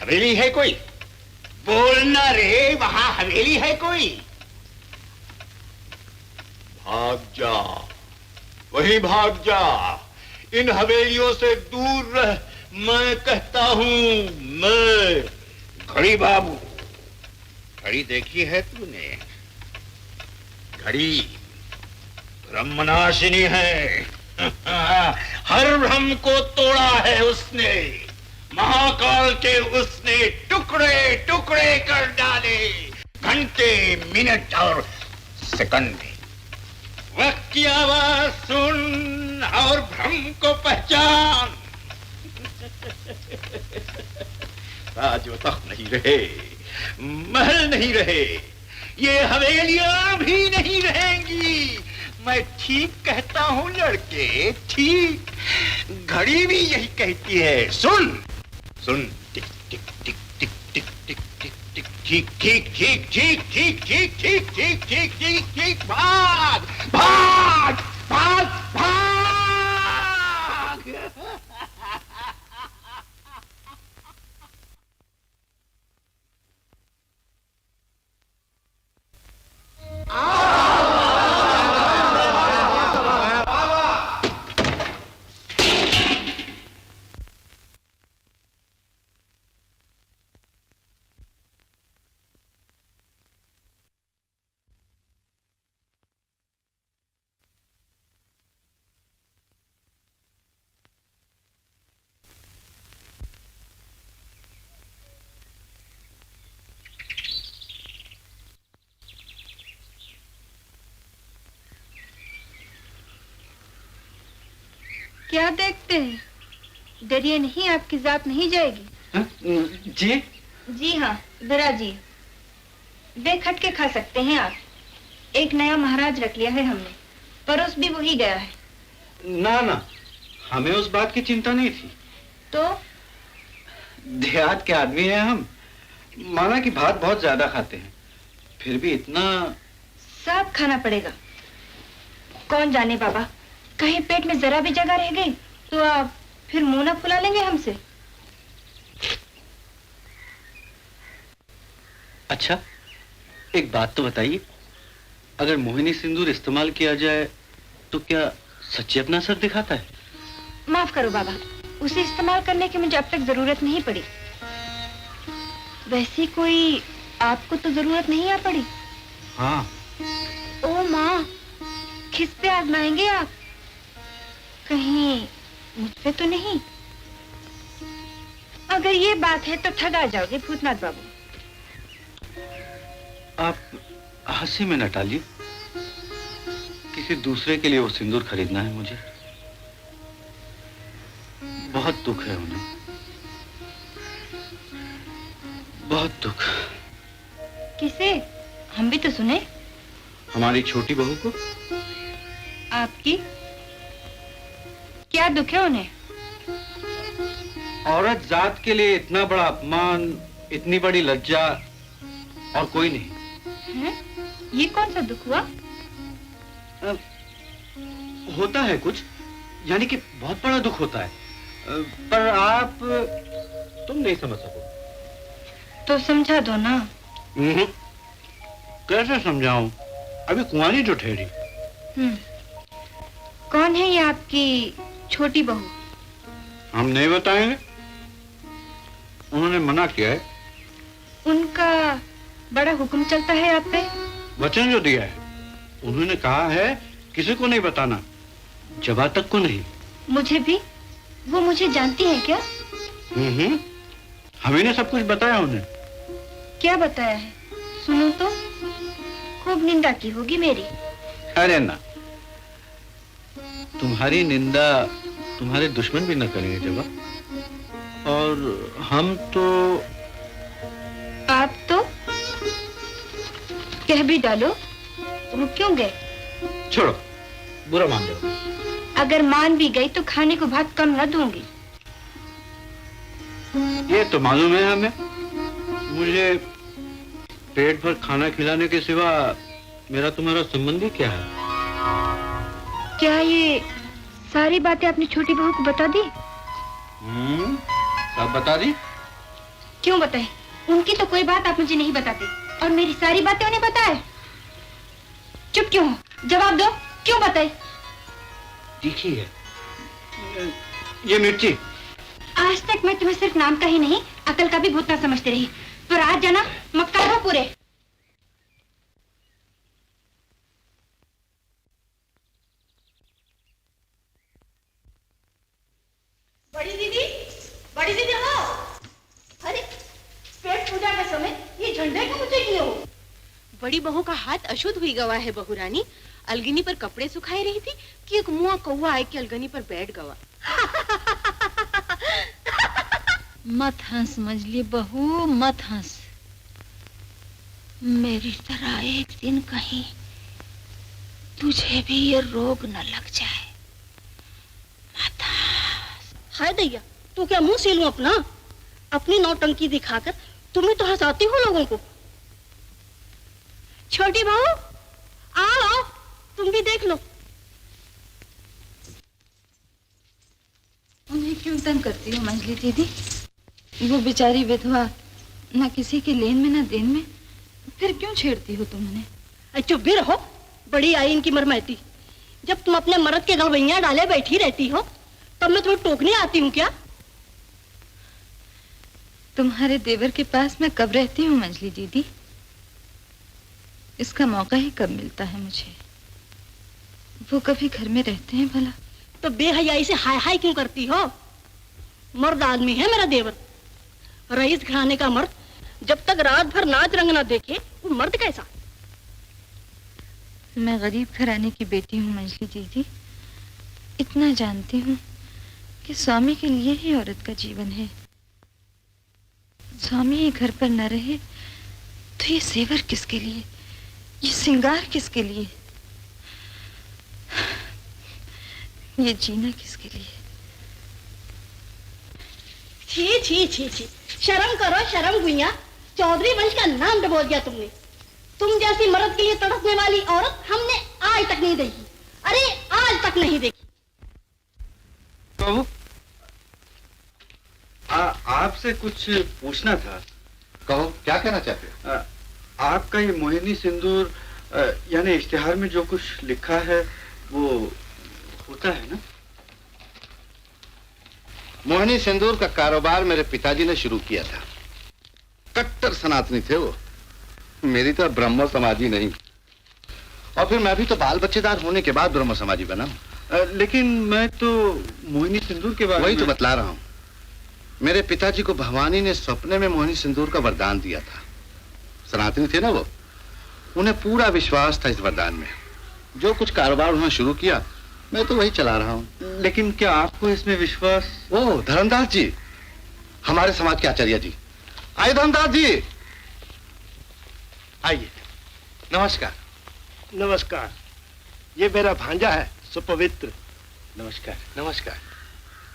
हवेली है कोई? बोलना रे, वहां हवेली है कोई? भाग जा, वही भाग जा। इन हवेलियों से दूर रह, मैं कहता हूं। मैं घड़ी बाबू। घड़ी देखी है तूने? घड़ी ब्रह्मनाशिनी है। हर भ्रम को तोड़ा है उसने। महाकाल के उसने टुकड़े टुकड़े कर डाले। घंटे, मिनट और सेकंड में। वक्त की आवाज सुन और भ्रम को पहचान। राजो तख्त नहीं रहे, महल नहीं रहे, ये हवेलियां भी नहीं रहेंगी। मैं ठीक कहता हूं लड़के, ठीक। घड़ी भी यही कहती है। सुन सुन, टिक टिक टिक टिक टिक टिक टिक टिक, ठीक ठीक ठीक ठीक ठीक ठीक ठीक ठीक ठीक ठीक ठीक। भाग भाग भाग भाग। क्या देखते हैं? डरिए नहीं, आपकी जात नहीं जाएगी। जी? जी हाँ, जरा जी। बेखटके खा सकते हैं आप। एक नया महाराज रख लिया है हमने, परोस भी वही गया है। ना ना, हमें उस बात की चिंता नहीं थी। तो देहात के आदमी हैं हम। माना कि भात बहुत ज्यादा खाते हैं, फिर भी इतना सब खाना पड़ेगा। कौन जाने बाबा, कहीं पेट में जरा भी जगह रह गई तो आप फिर मुंह ना फुला लेंगे हमसे। अच्छा, एक बात तो बताइए, अगर मोहिनी सिंदूर इस्तेमाल किया जाए तो क्या सच्चे अपना असर दिखाता है? माफ करो बाबा, उसे इस्तेमाल करने की मुझे अब तक जरूरत नहीं पड़ी। वैसी कोई आपको तो जरूरत नहीं आ पड़ी? हाँ। ओ माँ, किस पे आजमाएंगे आप? कहीं मुझ पे तो नहीं? अगर ये बात है तो ठगा जाओगे भूतनाथ बाबू। आप हंसी में न टालिए। किसी दूसरे के लिए वो सिंदूर खरीदना है मुझे। बहुत दुख है उन्हें, बहुत दुख। किसे? हम भी तो सुने। हमारी छोटी बहू को। आपकी क्या दुख है उन्हें? औरत जात के लिए इतना बड़ा अपमान, इतनी बड़ी लज्जा और कोई नहीं। है? ये कौन सा दुख हुआ? होता है कुछ, यानी कि बहुत बड़ा दुख होता है, पर आप तुम नहीं समझ सको। तो समझा दो ना। कैसे समझाऊं? अभी कुंवारी जो ठहरी। कौन है ये आपकी छोटी बहू? हम नहीं बताएंगे, उन्होंने मना किया है। उनका बड़ा हुक्म चलता है आप पे? वचन जो दिया है, उन्होंने कहा है किसी को नहीं बताना, जबा तक को नहीं। मुझे भी? वो मुझे जानती है क्या? हमें ने सब कुछ बताया उन्हें। क्या बताया है? सुनो तो, खूब निंदा की होगी मेरी। अरे ना, तुम्हारी निंदा तुम्हारे दुश्मन भी न करेंगे जबा। और हम तो आप तो कह भी डालो, रुक क्यों गए? छोड़ो, बुरा मान जाओ। अगर मान भी गई तो खाने को भात कम न दूंगी। ये तो मालूम है हमें, मुझे पेट भर खाना खिलाने के सिवा मेरा तुम्हारा संबंध ही क्या है? क्या ये सारी बातें अपनी छोटी बहू को बता दी? सब बता दी। क्यों बताए? उनकी तो कोई बात आप मुझे नहीं बताते और मेरी सारी बातें उन्हें बताए। चुप क्यों हो? जवाब दो, क्यों बताए? तीखी है ये मिर्ची। आज तक मैं तुम्हें सिर्फ नाम का ही नहीं, अकल का भी भूत ना समझती रही, पर आज जाना मक्का हो पूरे। बड़ी दीदी हो? अरे पेट पूजा के समय ये झंडे को मुझे किए हो? बड़ी बहू का हाथ अशुद्ध हुई गवा है बहू रानी। अलगनी पर कपड़े सुखाई रही थी कि एक मुआ कौवा आए कि अलगनी पर बैठ गवा। मत हंस मजली बहू, मत हंस। मेरी तरह एक दिन कहीं तुझे भी ये रोग न लग जाए। मत हंस। हाय दैया, तू क्या मुंह सीलूं अपना? अपनी नौटंकी दिखाकर तुम ही तो हंसाती हो लोगों को। छोटी बहू आओ, तुम भी देख लो। उन्हें क्यों तंग करती हो मंजली दीदी? वो बेचारी विधवा, ना किसी के लेन में ना देन में, फिर क्यों छेड़ती हो तुम उन्हें? चुप भी रहो, बड़ी आई इनकी मरमैती। जब तुम अपने मर्द के गड़बैया डाले बैठी रहती हो तब मैं तुम्हें टोकने आती हूँ क्या? तुम्हारे देवर के पास मैं कब रहती हूँ मंजली दीदी? इसका मौका ही कब मिलता है मुझे? वो कभी घर में रहते हैं भला? तो बेहयाई से हाय हाय क्यों करती हो? मर्द आदमी है मेरा देवर, रईस घराने का मर्द। जब तक रात भर नाच रंग ना देखे वो मर्द कैसा? मैं गरीब घराने की बेटी हूँ मंजली दीदी। इतना जानती हूँ कि स्वामी के लिए ही औरत का जीवन है। स्वामी ही घर पर न रहे तो ये सेवर किसके लिए, ये श्रृंगार किसके लिए, ये जीना किसके लिए? छी छी छी छी, शर्म करो शर्म गुइया। चौधरी वंश का नाम डबोल दिया तुमने। तुम जैसी मर्द के लिए तड़पने वाली औरत हमने आज तक नहीं देखी। अरे आज तक नहीं देखी। बहू, आपसे कुछ पूछना था। कहो, क्या कहना चाहते हो? आपका ये मोहिनी सिंदूर यानी इश्तिहार में जो कुछ लिखा है वो होता है ना? मोहिनी सिंदूर का कारोबार मेरे पिताजी ने शुरू किया था। कट्टर सनातनी थे वो, मेरी तो ब्रह्म समाजी नहीं। और फिर मैं भी तो बाल बच्चेदार होने के बाद ब्रह्म समाजी बना। लेकिन मैं तो मोहिनी सिंदूर के बारे में वही तो बतला रहा हूँ। मेरे पिताजी को भवानी ने सपने में मोहिनी सिंदूर का वरदान दिया था। सनातनी थे ना वो, उन्हें पूरा विश्वास था इस वरदान में। जो कुछ कारोबार उन्होंने शुरू किया मैं तो वही चला रहा हूँ। लेकिन क्या आपको इसमें विश्वास? ओ धर्मदास जी, हमारे समाज के आचार्य जी। आइए धर्मदास जी, आइए। नमस्कार। नमस्कार। ये मेरा भांजा है सुपवित्र। नमस्कार। नमस्कार।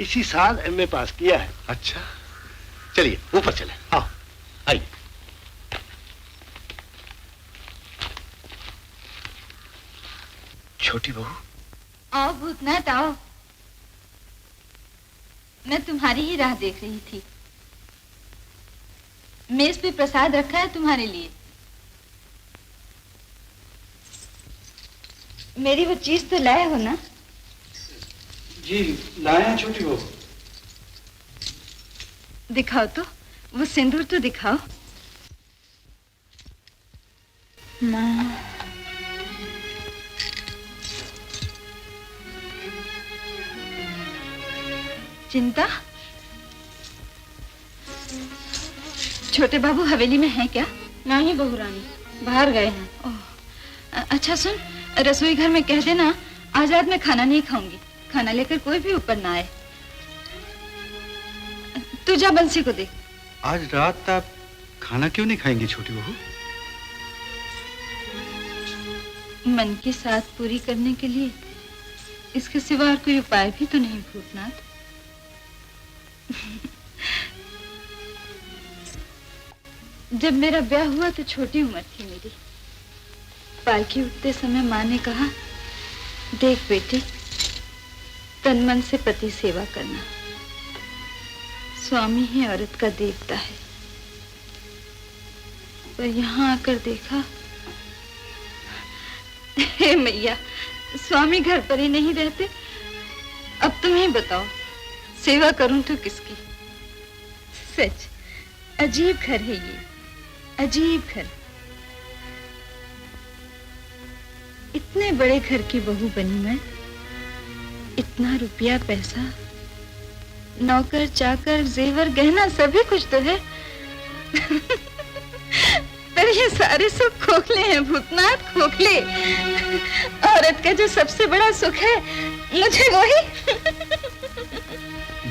इसी साल एमए पास किया है। अच्छा, चलिए ऊपर चले। आओ, आइए। छोटी बहू, आओ भूतनाथ आओ। मैं तुम्हारी ही राह देख रही थी। मेज पे प्रसाद रखा है तुम्हारे लिए। मेरी वो चीज तो लाए हो ना? जी लाए हैं छोटी बहू। दिखाओ तो, वो सिंदूर तो दिखाओ। माँ, चिंता, छोटे बाबू हवेली में हैं क्या? नहीं बहू रानी, बाहर गए हैं। अच्छा सुन, रसोई घर में कह देना आज रात में खाना नहीं खाऊंगी, खाना लेकर कोई भी ऊपर ना आए। तू जा बंसी को देख। आज रात आप खाना क्यों नहीं खाएंगी छोटी बहू? मन की साथ पूरी करने के लिए इसके सिवा और कोई उपाय भी तो नहीं भूतनाथ। जब मेरा ब्याह हुआ तो छोटी उम्र थी मेरी। पालकी उठते समय माँ ने कहा, देख बेटी, तन मन से पति सेवा करना, स्वामी ही औरत का देवता है। पर यहाँ आकर देखा, हे मैया, स्वामी घर पर ही नहीं रहते। अब तुम ही बताओ, सेवा करूं तो किसकी? सच अजीब घर है ये, अजीब घर। इतने बड़े घर की बहू बनी मैं, इतना रुपया पैसा, नौकर चाकर जेवर गहना सभी कुछ तो है। पर ये सारे सुख खोखले हैं भूतनाथ, खोखले। औरत का जो सबसे बड़ा सुख है, मुझे वही।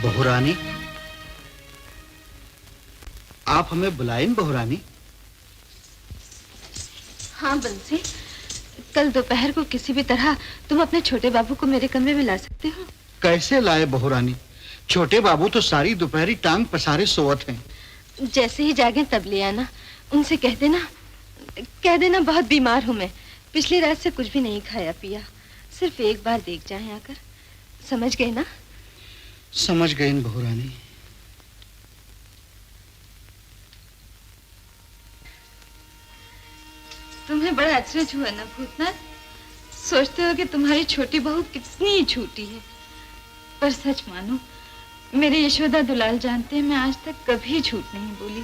बहू रानी, आप हमें बुलाएं बहू रानी? हाँ बंसी, कल दोपहर को किसी भी तरह तुम अपने छोटे बाबू को मेरे कमरे में ला सकते हो। कैसे लाए बहू रानी? छोटे बाबू तो सारी दोपहरी टांग पसारे सोवत हैं। जैसे ही जागे तब ले आना। उनसे कह देना बहुत बीमार हूँ मैं, पिछली रात से कुछ भी नहीं खाया पिया, सिर्फ एक बार देख जाएं आकर। समझ गए ना? समझ गए बहू रानी। तुम्हें बड़ा अचरज हुआ ना भूतनाथ? सोचते हो कि तुम्हारी छोटी बहू कितनी झूठी है, पर सच मानो, मेरे यशोदा दुलाल जानते हैं मैं आज तक कभी झूठ नहीं बोली।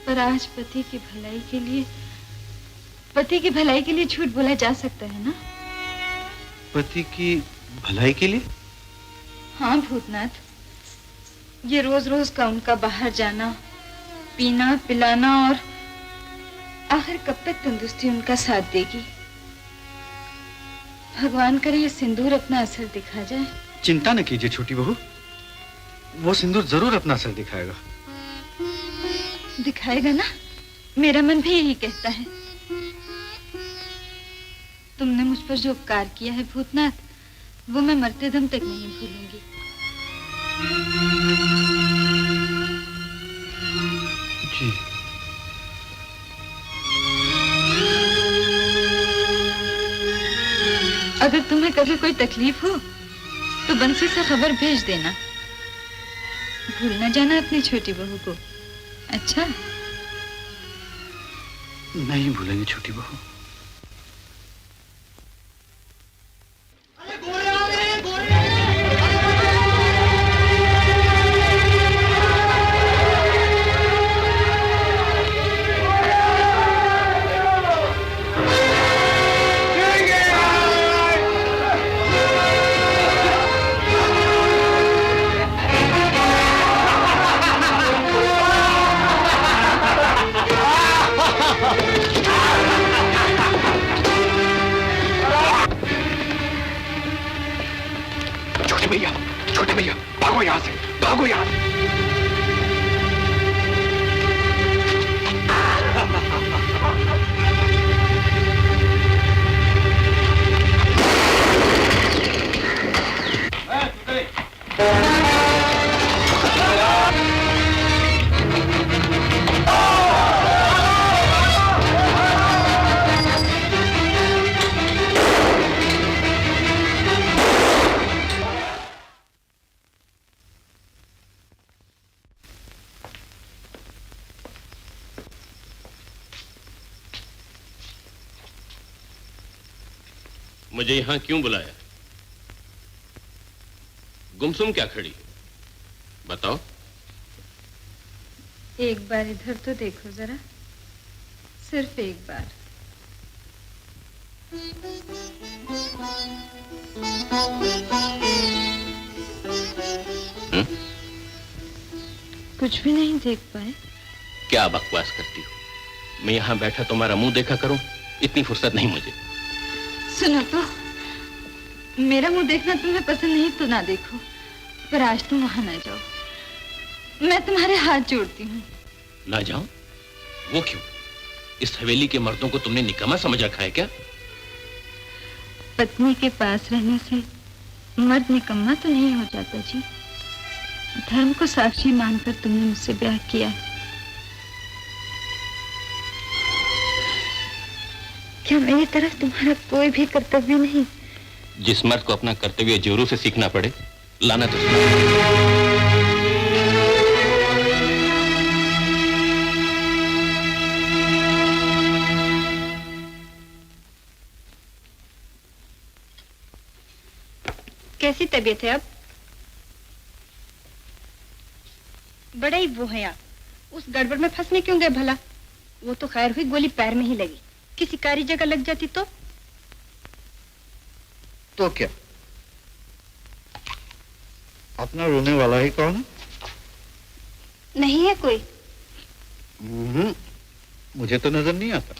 पर आज पति की भलाई के लिए झूठ बोला जा सकता है ना? पति की भलाई के लिए? हाँ भूतनाथ, ये रोज रोज का उनका बाहर जाना, पीना पिलाना, और आखिर कब तक तंदुरुस्ती उनका साथ देगी? भगवान करे ये सिंदूर अपना असर दिखा जाए। चिंता न कीजिए छोटी बहू, वो सिंदूर जरूर अपना असर दिखाएगा। दिखाएगा ना? मेरा मन भी यही कहता है। तुमने मुझ पर जो उपकार किया है भूतनाथ, वो मैं मरते दम तक नहीं भूलूंगी। जी। अगर तुम्हें कभी कोई तकलीफ हो तो बंसी से खबर भेज देना। भूल न जाना अपनी छोटी बहू को। अच्छा? नहीं भूलेंगे छोटी बहू। छोटे भैया, भागो यहाँ से, भागो यहाँ से। मुझे यहाँ क्यों बुलाया? गुमसुम क्या खड़ी? बताओ। एक बार इधर तो देखो जरा, सिर्फ एक बार। कुछ भी नहीं देख पाए? क्या बकवास करती हो? मैं यहाँ बैठा तुम्हारा मुंह देखा करूं, इतनी फुर्सत नहीं मुझे। सुनो तो, मेरा मुंह देखना तुम्हें पसंद नहीं तो ना देखो, पर आज तुम वहां ना जाओ। मैं तुम्हारे हाथ जोड़ती हूँ। ना जाओ? वो क्यों? इस हवेली के मर्दों को तुमने निकम्मा समझ रखा है क्या? पत्नी के पास रहने से मर्द निकम्मा तो नहीं हो जाता जी। धर्म को साक्षी मानकर तुमने मुझसे ब्याह किया है। क्या मेरी तरफ तुम्हारा कोई भी कर्तव्य नहीं? जिस मर्द को अपना कर्तव्य जोरों से सीखना पड़े, लानत उसको। कैसी तबीयत है अब? बड़े ही वो है आप, उस गड़बड़ में फंसने क्यों गए भला? वो तो खैर हुई गोली पैर में ही लगी, किसी कारी जगह लग जाती तो क्या? अपना रोने वाला ही कौन है? नहीं है कोई। मुझे तो नजर नहीं आता।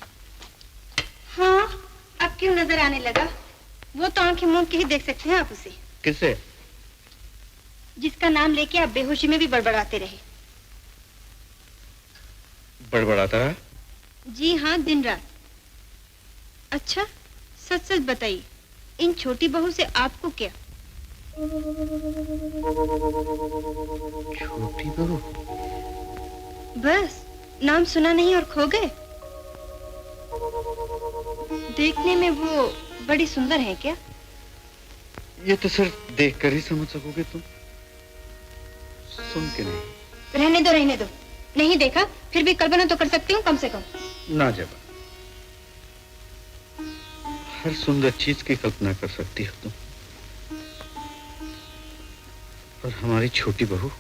हाँ, अब क्यों नजर आने लगा? वो तो आंखें मूंद के ही देख सकते हैं आप उसे। किसे? जिसका नाम लेके आप बेहोशी में भी बड़बड़ाते रहे। बड़बड़ाता रहा? जी हाँ, दिन रात। अच्छा, सच सच बताइए, इन छोटी बहू से आपको क्या? छोटी बहू? बस नाम सुना नहीं और खो गए? देखने में वो बड़ी सुंदर है क्या? ये तो सिर्फ देखकर ही समझ सकोगे तुम, सुन के नहीं। रहने दो, रहने दो। नहीं देखा फिर भी कल्पना तो कर सकती हूँ कम से कम। ना जबा, हर सुंदर चीज की कल्पना कर सकती हो तुम, पर हमारी छोटी बहू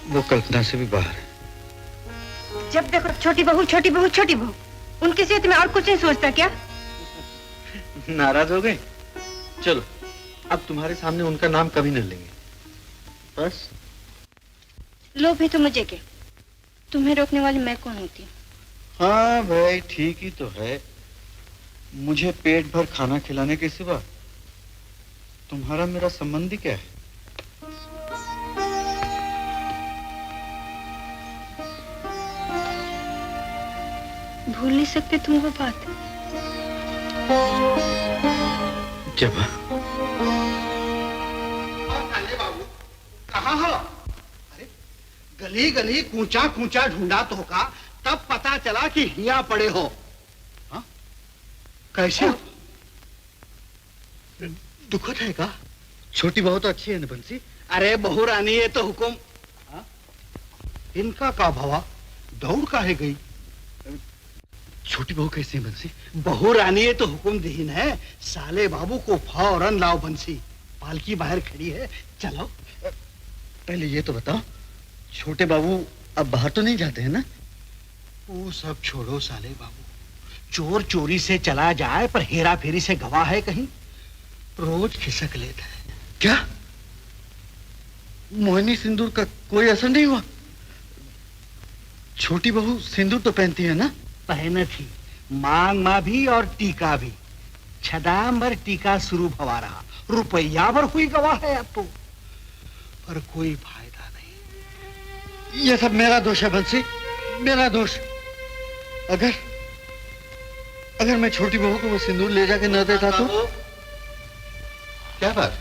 वो कल्पना से भी बाहर है। जब देखो छोटी बहू, छोटी बहू, छोटी बहू। उनके सिवा तुम्हें और कुछ नहीं सोचता क्या? नाराज हो गए? चलो, अब तुम्हारे सामने उनका नाम कभी न लेंगे, बस। लो भी तो मुझे क्या, तुम्हें रोकने वाली मैं कौन होती हूँ? हाँ भाई, ठीक ही तो है। मुझे पेट भर खाना खिलाने के सिवा तुम्हारा मेरा संबंध ही क्या है? भूल नहीं सकते तुम वो बात? जबा, बाबू कहाँ हो? अरे गली गली कूचा कूचा ढूंढा तो का, तब पता चला कि हिया पड़े हो। हाँ? कैसे हो? दुखद है का? छोटी बहू तो अच्छी है न बंसी? अरे बहू रानी, ये तो हुकुम। हाँ? इनका का भवा दौड़ का है गई? छोटी बहू कैसी है बंसी? बहू रानी, ये तो हुकुम दीन है, साले बाबू को फौरन लाओ बंसी। पालकी बाहर खड़ी है, चलो। पहले ये तो बताओ, छोटे बाबू अब बाहर तो नहीं जाते हैं ना? वो सब छोड़ो साले बाबू, चोर चोरी से चला जाए पर हेरा फेरी से गवाह है कहीं, रोज खिसक लेता है। क्या मोहिनी सिंदूर का कोई असर नहीं हुआ? छोटी बहू सिंदूर तो पहनती है ना? पहन थी, मांग मां भी और टीका भी। छदाम भर टीका शुरू भवा रहा, रुपया भर हुई गवाह है अब तो, पर कोई फायदा नहीं। ये सब मेरा दोष है बंसी, मेरा दोष। अगर मैं छोटी बहू को वो सिंदूर ले जाके न देता तो? क्या बात है?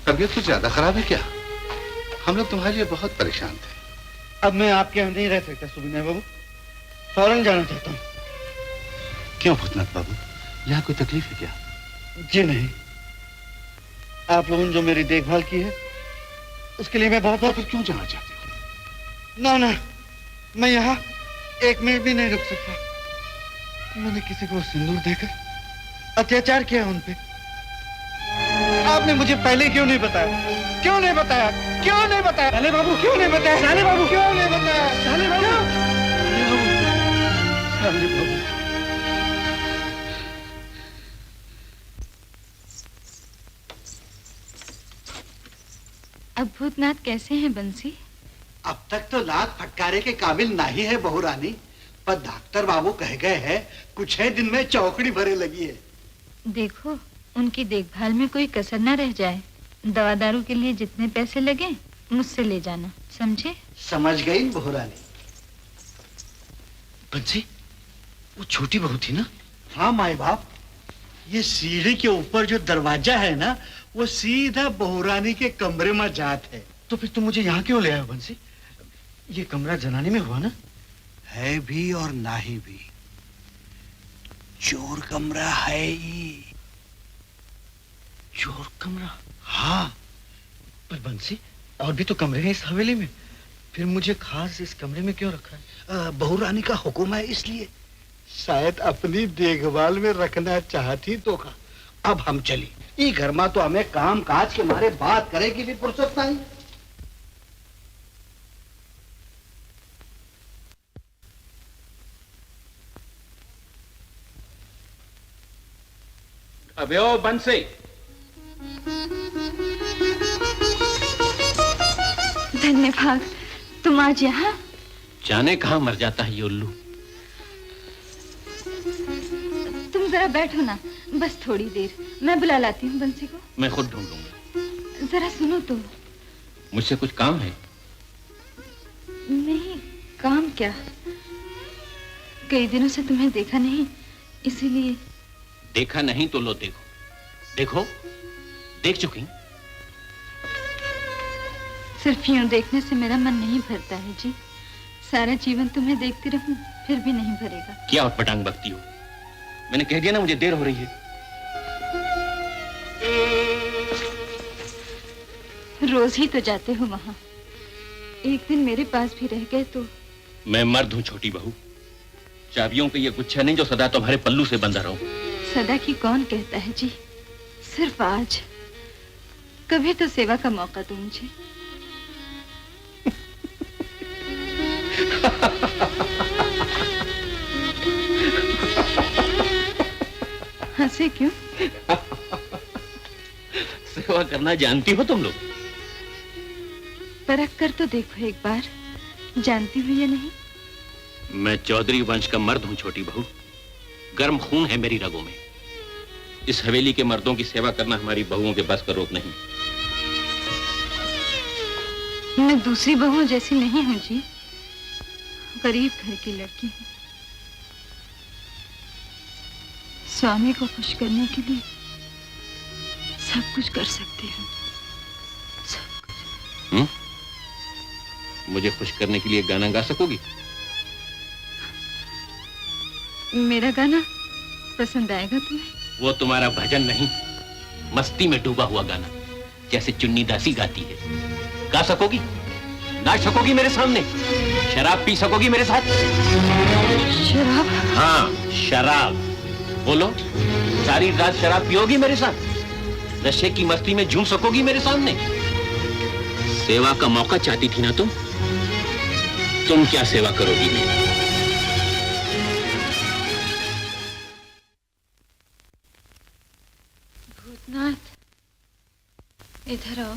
तबीयत कुछ ज्यादा खराब है क्या? हम लोग तुम्हारे लिए बहुत परेशान थे। अब मैं आपके यहाँ नहीं रह सकता सुबिनय बाबू, फौरन जाना चाहता हूँ। क्यों भूतनाथ बाबू, यहाँ कोई तकलीफ है क्या? जी नहीं, आप लोगों ने जो मेरी देखभाल की है उसके लिए मैं बहुत बहुत। क्यों जाना चाहते हो? ना ना, मैं यहाँ एक मिनट भी नहीं रुक सकता। मैंने किसी को सिंदूर देकर अत्याचार किया उन पे। आपने मुझे पहले क्यों नहीं बताया? क्यों नहीं बताया? क्यों नहीं बताया? साले बाबू क्यों नहीं बताया? साले बाबू क्यों नहीं बताया? साले बाबू, साले बाबू। अब भूतनाथ कैसे हैं बंसी? अब तक तो लात फटकारे के काबिल नहीं है बहू रानी, पर डॉक्टर बाबू कह गए हैं कुछ है दिन में चौकड़ी भरे लगी है। देखो उनकी देखभाल में कोई कसर ना रह जाए। दवा दारू के लिए जितने पैसे लगे मुझसे ले जाना, समझे? समझ गई बहू रानी। बंसी, वो छोटी बहू थी ना? हाँ माई बाप, ये सीढ़ी के ऊपर जो दरवाजा है ना, वो सीधा बहू रानी के कमरे में जात है। तो फिर तुम मुझे यहाँ क्यों ले आए बंसी? ये कमरा जनानी में हुआ ना? है भी और नाही भी, चोर कमरा है ये। चोर कमरा? हाँ। पर बंसी, और भी तो कमरे हैं इस हवेली में, फिर मुझे खास इस कमरे में क्यों रखा है? बहू रानी का हुक्म है इसलिए। शायद अपनी देखभाल में रखना चाहती तो का। अब हम चली, ये घर में तो हमें काम काज के मारे बात करे की भी फुर्सत नहीं। अबे ओ बंसी, धन्यवाद, तुम आज यहाँ? जाने कहाँ मर जाता है ये उल्लू। तुम जरा बैठो ना, बस थोड़ी देर, मैं बुला लाती हूँ बंसी को। मैं खुद ढूंढ लूंगा। जरा सुनो तो। मुझसे कुछ काम है? नहीं, काम क्या, कई दिनों से तुम्हें देखा नहीं, इसीलिए। देखा नहीं तो लो देखो। देखो, देख चुकी। सिर्फ यूं देखने से मेरा मन नहीं भरता है जी। सारा जीवन तुम्हें देखती रहूं फिर भी नहीं भरेगा। क्या उटपटांग बकती हो? मैंने कह दिया ना मुझे देर हो रही है। रोज ही तो जाते हो वहां, एक दिन मेरे पास भी रह गए तो। मैं मर्द हूं छोटी बहू, चाबियों का ये गुच्छा नहीं जो सदा तुम्हारे पल्लू से बंधा रहूं। सदा की कौन कहता है जी, सिर्फ आज। कभी तो सेवा का मौका दो मुझे। हंसे क्यों? सेवा करना जानती हो तुम लोग? परख कर तो देखो एक बार, जानती हो या नहीं? मैं चौधरी वंश का मर्द हूं छोटी बहू, गर्म खून है मेरी रगों में। इस हवेली के मर्दों की सेवा करना हमारी बहुओं के बस का रोक नहीं। मैं दूसरी बहुओं जैसी नहीं हूं जी, गरीब घर की लड़की हूं। स्वामी को खुश करने के लिए सब कुछ कर सकती हूँ, सब कुछ। मुझे खुश करने के लिए गाना गा सकोगी? मेरा गाना पसंद आएगा तुम्हें? वो तुम्हारा भजन नहीं, मस्ती में डूबा हुआ गाना, जैसे चुन्नी दासी गाती है। गा सकोगी? नाच सकोगी मेरे सामने? शराब पी सकोगी मेरे साथ? शराब? हाँ, शराब। बोलो, सारी रात शराब पियोगी मेरे साथ? नशे की मस्ती में झूम सकोगी मेरे सामने? सेवा का मौका चाहती थी ना तुम? तुम क्या सेवा करोगी मेरी? भूतनाथ, इधर आओ।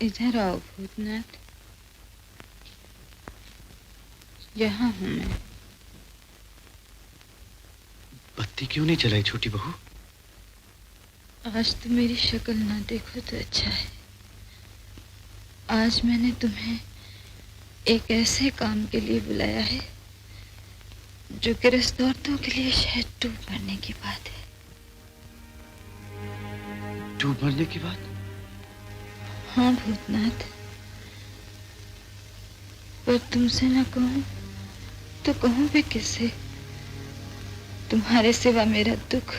इधर आओ भूतनाथ, यहाँ हूँ मैं। बत्ती क्यों नहीं जलाई छोटी बहू? आज तो मेरी शक्ल ना देखो तो अच्छा है। आज मैंने तुम्हें एक ऐसे काम के लिए बुलाया है जो गिरस्त औरतों के लिए शायद डूब मरने की बात है। डूब मरने की बात? हाँ भूतनाथ, पर तुमसे न कहूं तो कहूं भी किससे? तुम्हारे सिवा मेरा दुख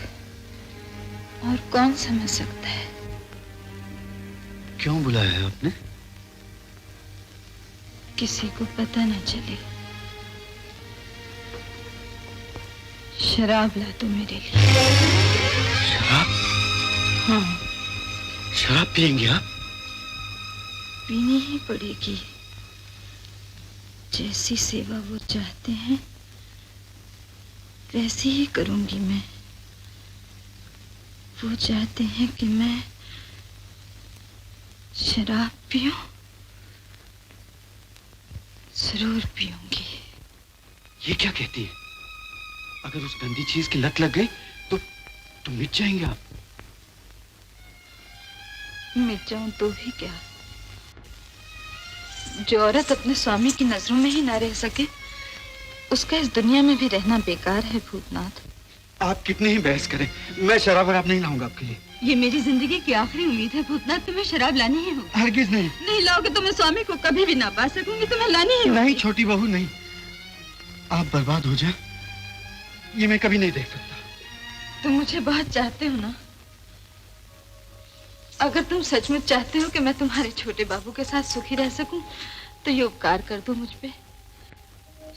और कौन समझ सकता है? क्यों बुलाया है आपने? किसी को पता न चले। शराब ला दो मेरे लिए। शराब? हाँ, शराब पियेंगे आप? पीनी ही पड़ेगी। जैसी सेवा वो चाहते हैं वैसी ही करूंगी मैं। वो चाहते हैं कि मैं शराब पीऊं, जरूर पीऊंगी। ये क्या कहती है? अगर उस गंदी चीज की लत लग गई तो मिट जाएंगे आप। मिट जाऊं तो भी क्या? जो औरत अपने स्वामी की नजरों में ही ना रह सके, उसका इस दुनिया में भी रहना बेकार है भूतनाथ। आप कितने ही बहस करें, मैं शराब नहीं लाऊंगा आपके लिए। ये मेरी जिंदगी की आखिरी उम्मीद है भूतनाथ, तुम्हें शराब लानी ही होगी। हरगिज नहीं। नहीं लाओगे तो मैं स्वामी को कभी भी ना पा सकूंगी, तुम्हें लानी ही होगी। नहीं छोटी बहू, नहीं। आप बर्बाद हो जाए ये मैं कभी नहीं देख सकता। तुम मुझे बहुत चाहते हो ना? अगर तुम सचमुच चाहते हो कि मैं तुम्हारे छोटे बाबू के साथ सुखी रह सकूं, तो ये उपकार कर दो मुझ पे,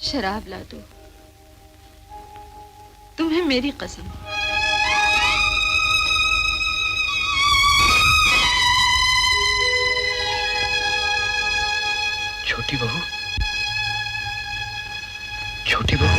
शराब ला दो। तुम्हें मेरी कसम। छोटी बहू, छोटी बहू।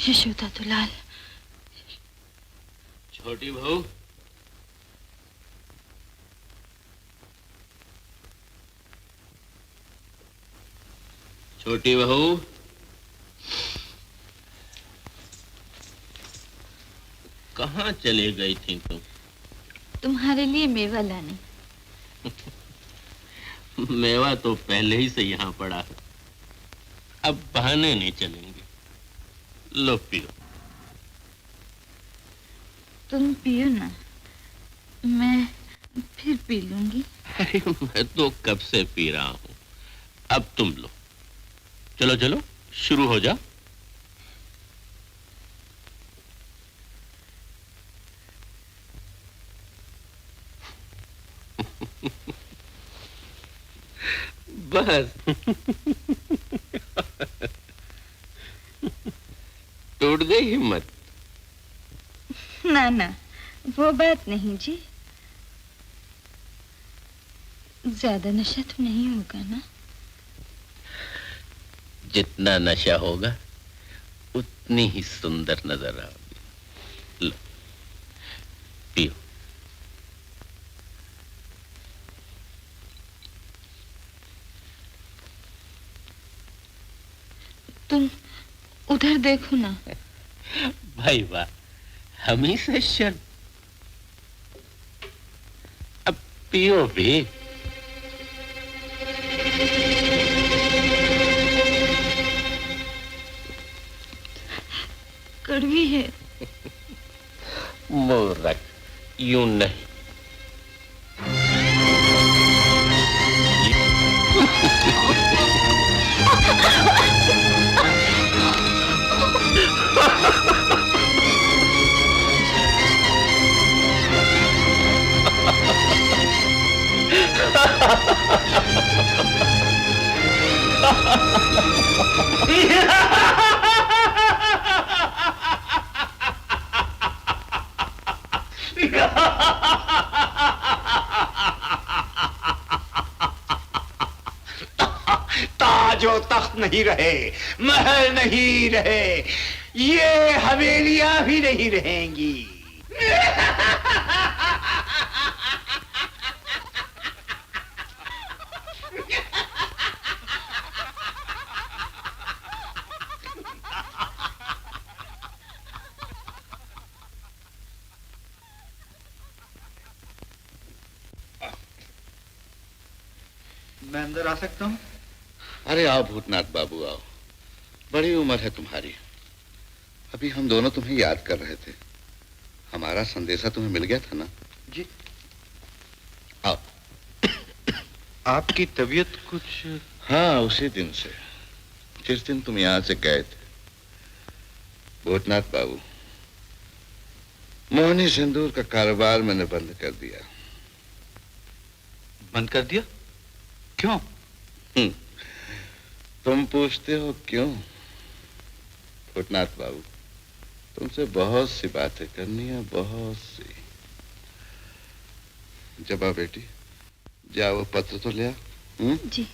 यशोदा दुलाल। छोटी बहू, छोटी बहू, कहाँ चले गई थी तुम? तुम्हारे लिए मेवा लाने। मेवा तो पहले ही से यहाँ पड़ा है, अब बहाने नहीं चलेंगे। लो पियो। तुम पियो ना, मैं फिर पी लूंगी। अरे मैं तो कब से पी रहा हूं, अब तुम लो। चलो चलो शुरू हो जाओ। बस टूट गई हिम्मत? ना ना, वो बात नहीं जी। ज्यादा नशा तो नहीं होगा ना? जितना नशा होगा उतनी ही सुंदर नजर आओगी। लो पियो। तुम उधर देखो ना। भाई वाह, हम ही से शर्म। अब पियो भी। कड़वी है। मूर्ख, यूं नहीं। ताज ताजो तख्त नहीं रहे, महल नहीं रहे, ये हवेलियां भी नहीं रहेंगी। मैं अंदर आ सकता हूँ? अरे आओ भूतनाथ बाबू आओ, बड़ी उम्र है तुम्हारी। अभी हम दोनों तुम्हें याद कर रहे थे। हमारा संदेशा तुम्हें मिल गया था ना? जी। आओ। आपकी तबीयत कुछ? हाँ, उसी दिन से, जिस दिन तुम यहां से गए थे। भूतनाथ बाबू, मोहनी सिंदूर का कारोबार मैंने बंद कर दिया। बंद कर दिया? क्यों? तुम पूछते हो क्यों? भूतनाथ बाबू, तुमसे बहुत सी बातें करनी है, बहुत सी। जबा बेटी, जा वो पत्र तो ले आ। जी।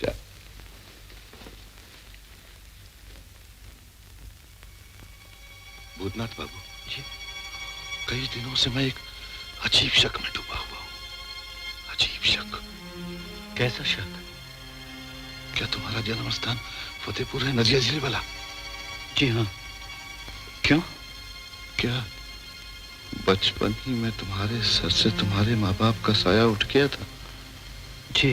जा। भूतनाथ बाबू जी, कई दिनों से मैं एक अजीब शक में डूबा हुआ हूं। अजीब शक। कैसा शक? क्या तुम्हारा जन्म स्थान फतेहपुर है, नदिया जिले वाला? जी हाँ। क्यों? क्या बचपन ही में तुम्हारे सर से तुम्हारे माँ बाप का साया उठ गया था? जी,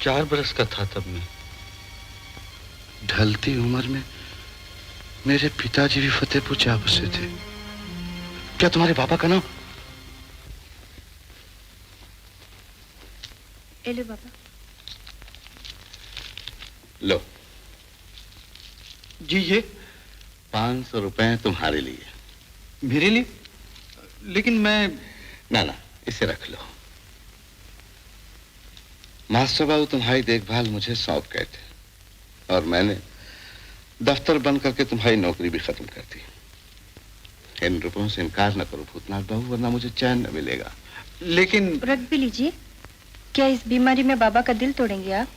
4 बरस का था तब मैं। ढलती उम्र में मेरे पिताजी भी फतेहपुर जा बसे थे। क्या तुम्हारे पापा का नाम? एलो बाबा। लो जी, ये 500 रुपए तुम्हारे लिए। मेरे लिए? लेकिन मैं... ना, इसे रख लो। मास्टर बाबू तुम्हारी देखभाल मुझे सौंप गए थे और मैंने दफ्तर बंद करके तुम्हारी नौकरी भी खत्म कर दी। इन रुपयों से इनकार न करो भूतनाथ बाबू, वरना मुझे चैन न मिलेगा। लेकिन... रख भी लीजिए। क्या इस बीमारी में बाबा का दिल तोड़ेंगे आप?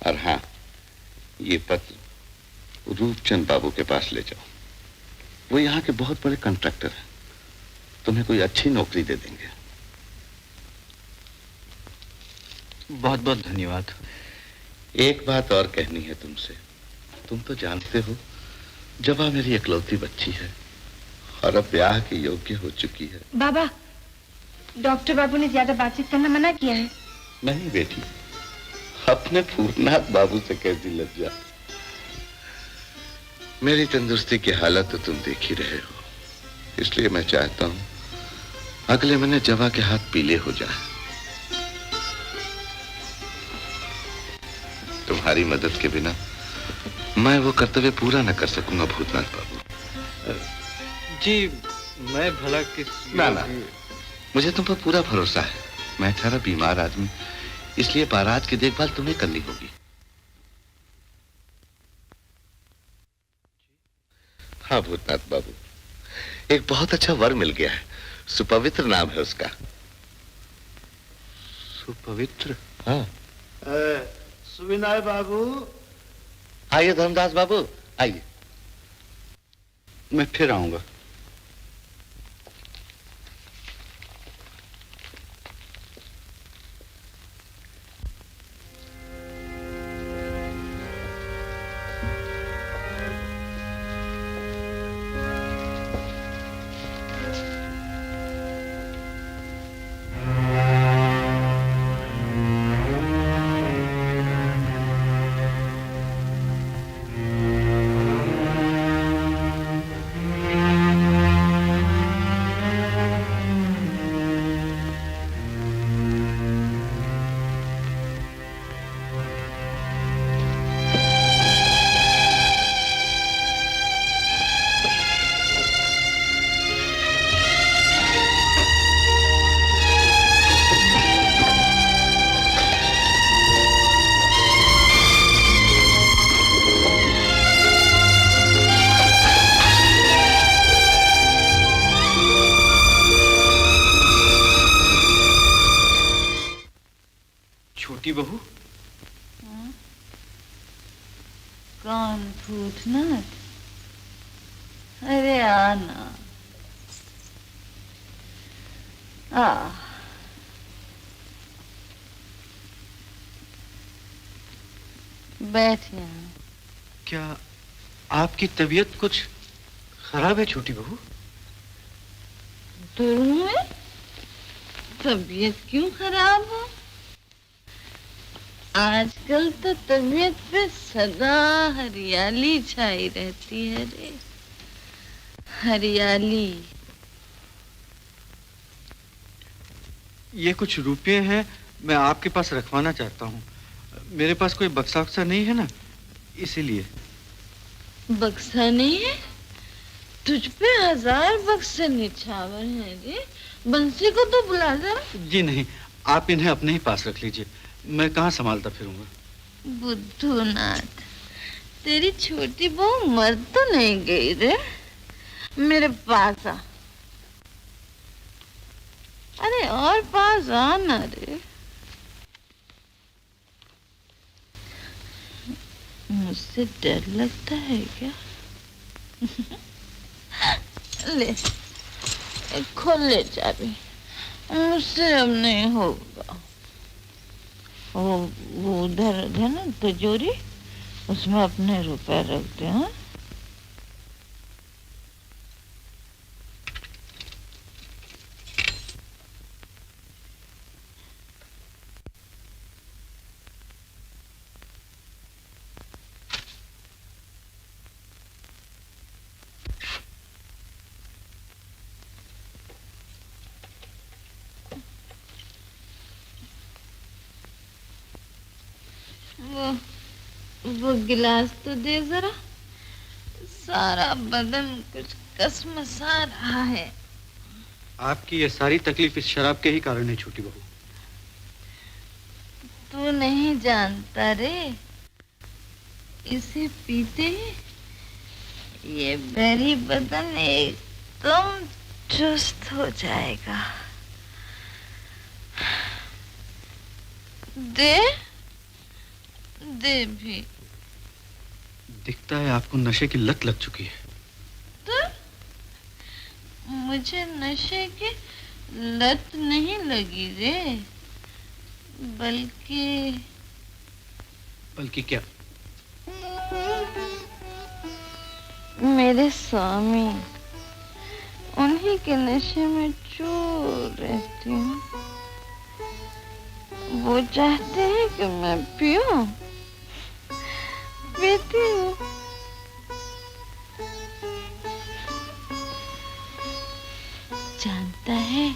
और हाँ, ये पत्र रूपचंद बाबू के पास ले जाओ। वो यहाँ के बहुत बड़े कॉन्ट्रैक्टर हैं, तुम्हें कोई अच्छी नौकरी दे देंगे। बहुत बहुत धन्यवाद। एक बात और कहनी है तुमसे। तुम तो जानते हो जबा मेरी इकलौती बच्ची है और अब ब्याह के योग्य हो चुकी है। बाबा, डॉक्टर बाबू ने ज्यादा बातचीत करना मना किया है। नहीं बेटी, अपने भूतनाथ बाबू से कैसी लज्जा। मेरी तंदुरुस्ती की हालत तो तुम देख ही रहे हो, इसलिए मैं चाहता हूं अगले महीने जवा के हाथ पीले हो जाए। तुम्हारी मदद के बिना मैं वो कर्तव्य पूरा न कर सकूंगा भूतनाथ बाबू। जी, मैं भला किस... ना, मुझे तुम पर पूरा भरोसा है। मैं ठहरा बीमार आदमी, इसलिए बारात की देखभाल तुम्हें करनी होगी। हाँ भूतनाथ बाबू, एक बहुत अच्छा वर मिल गया है। सुपवित्र नाम है उसका। सुपवित्र? हाँ। सुविनाय बाबू। आइए धर्मदास बाबू, आइए। मैं फिर आऊंगा। छोटी बहू, कौन भूतनाथ? अरे आना। बैठ यहाँ। क्या आपकी तबीयत कुछ खराब है छोटी बहू? तुम्हें तबीयत क्यों खराब हो? आजकल तो तबीयत पे सदा हरियाली छाई रहती है रे, हरियाली। ये कुछ रुपये हैं, मैं आपके पास रखवाना चाहता हूँ। मेरे पास कोई बक्सा वक्सा नहीं है ना, इसीलिए। बक्सा नहीं है? तुझ पे 1000 बक्से निछावर हैं रे। बंसी को तो बुला जा। जी नहीं, आप इन्हें अपने ही पास रख लीजिए, मैं कहाँ संभालता फिरूंगा। बुद्धूनाथ, तेरी छोटी बहू मर तो नहीं गई रे? मेरे पास आ। अरे और पास आ ना रे। मुझसे डर लगता है क्या? ले खोल ले चाबी, मुझसे अब नहीं होगा। वो उधर है ना तिजोरी, उसमें अपने रुपए रख दे। हाँ, वो गिलास तो दे जरा। सारा बदन कुछ कसमसा रहा है। आपकी ये सारी तकलीफ इस शराब के ही कारण है छोटी बहू। तू नहीं जानता रे, इसे पीते ही ये बैरी बदन एकदम चुस्त हो जाएगा। दे दे भी। दिखता है आपको नशे की लत लग चुकी है। तो मुझे नशे की लत नहीं लगी रे, बल्कि क्या? मेरे स्वामी, उन्हीं के नशे में चूर रहती हूँ। वो चाहते हैं कि मैं पीऊं, पीती हूँ। जानता है,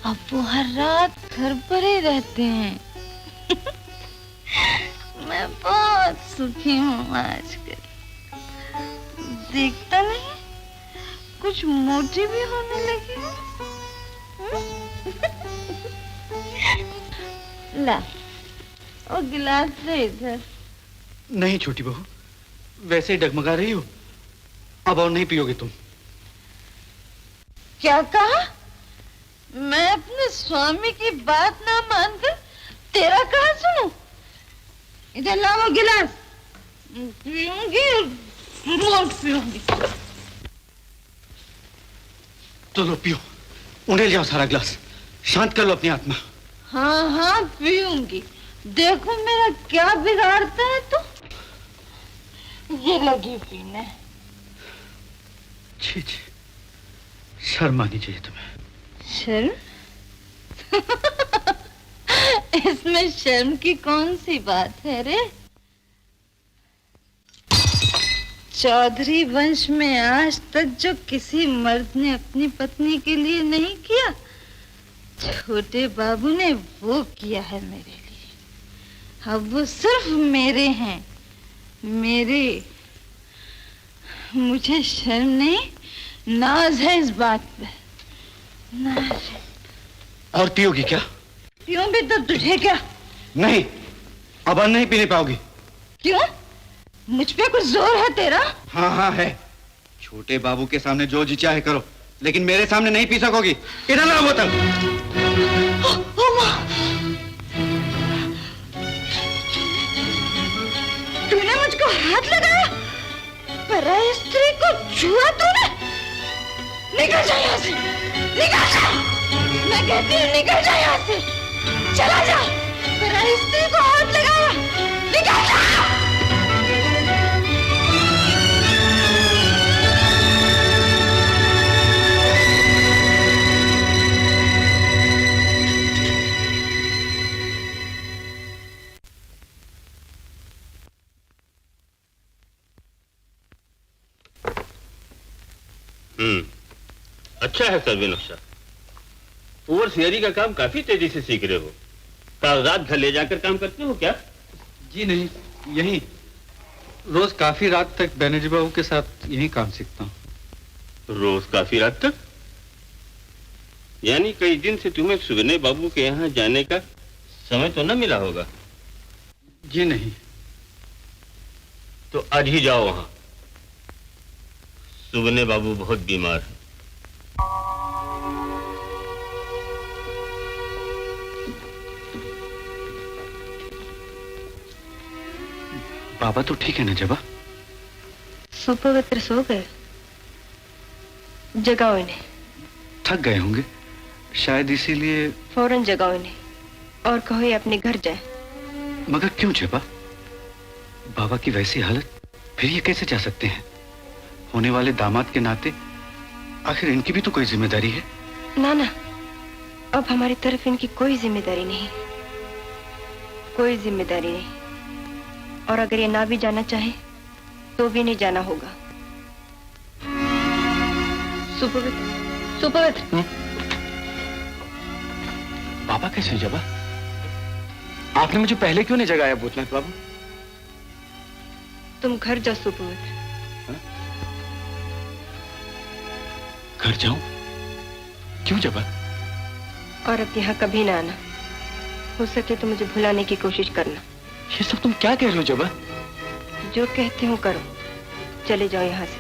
अब वो हर रात घर पर ही रहते हैं। मैं बहुत सुखी हूँ आजकल। देखता नहीं, कुछ मोटी भी होने लगी हूँ। ला, वो गिलास दे इधर। नहीं छोटी बहू, वैसे ही डगमगा रही हो, अब और नहीं पियोगे तुम। क्या कहा? मैं अपने स्वामी की बात ना मानकर तेरा कहा सुनूं? इधर ला वो गिलास। पीऊंगी, रोज पीऊंगी। तो लो पियो, उन्हें लियाओ सारा गिलास, शांत कर लो अपनी आत्मा। हाँ हाँ पीऊंगी। देखो मेरा क्या बिगाड़ता है तू। ये लगी पीने। छी छी, शर्म आनी चाहिए तुम्हें। शर्म? इसमें शर्म की कौन सी बात है रे? चौधरी वंश में आज तक जो किसी मर्द ने अपनी पत्नी के लिए नहीं किया, छोटे बाबू ने वो किया है मेरे लिए। अब वो सिर्फ मेरे हैं, मेरे। मुझे शर्म नहीं, नाज है इस बात पे, नाज। और पियोगी क्या? पीऊं भी तो तुझे क्या? नहीं, अब और नहीं पीने पाओगी। क्यों? मुझ पे कुछ जोर है तेरा? हाँ हाँ है। छोटे बाबू के सामने जो जी चाहे करो, लेकिन मेरे सामने नहीं पी सकोगी। इधर लाओ बोतल। तूने मुझको हाथ लगाया? पर स्त्री को छुआ तूने? निकल जा यहाँ से, निकल जा! मैं कहती हूँ निकल जा यहाँ से, चला जा! पर स्त्री को हाथ लगाया, निकल जा! अच्छा है सर्वे नक्शा। ओवरसियरी का काम काफी तेजी से सीख रहे हो। कागजात घर ले जाकर काम करते हो क्या? जी नहीं, यही रोज काफी रात तक बैनर्जी बाबू के साथ यही काम सीखता हूँ। रोज काफी रात तक? यानी कई दिन से तुम्हें सुगने बाबू के यहाँ जाने का समय तो न मिला होगा? जी नहीं। तो आज ही जाओ वहां। सुगने बाबू बहुत बीमार है। बाबा तो ठीक है ना जबा? सुपवित्र सो गए, जगाओ इन्हें। थक गए होंगे शायद, इसीलिए। फौरन जगाओ इन्हें और कहो ये अपने घर जाए। मगर क्यों जबा? बाबा की वैसी हालत, फिर ये कैसे जा सकते हैं? होने वाले दामाद के नाते आखिर इनकी भी तो कोई जिम्मेदारी है। ना ना, अब हमारी तरफ इनकी कोई जिम्मेदारी नहीं, कोई जिम्मेदारी नहीं। और अगर ये ना भी जाना चाहे तो भी नहीं जाना होगा। सुपवित्र, सुपवित्र। बाबा कैसे जबा? आपने मुझे पहले क्यों नहीं जगाया भूतनाथ बाबू? तुम घर जाओ सुपवित्र। घर जाऊं? क्यों जबा? और अब यहाँ कभी ना आना। हो सके तो मुझे भुलाने की कोशिश करना। ये सब तुम क्या कह रहे हो जबा? जो कहते हो करो। चले जाओ यहाँ से,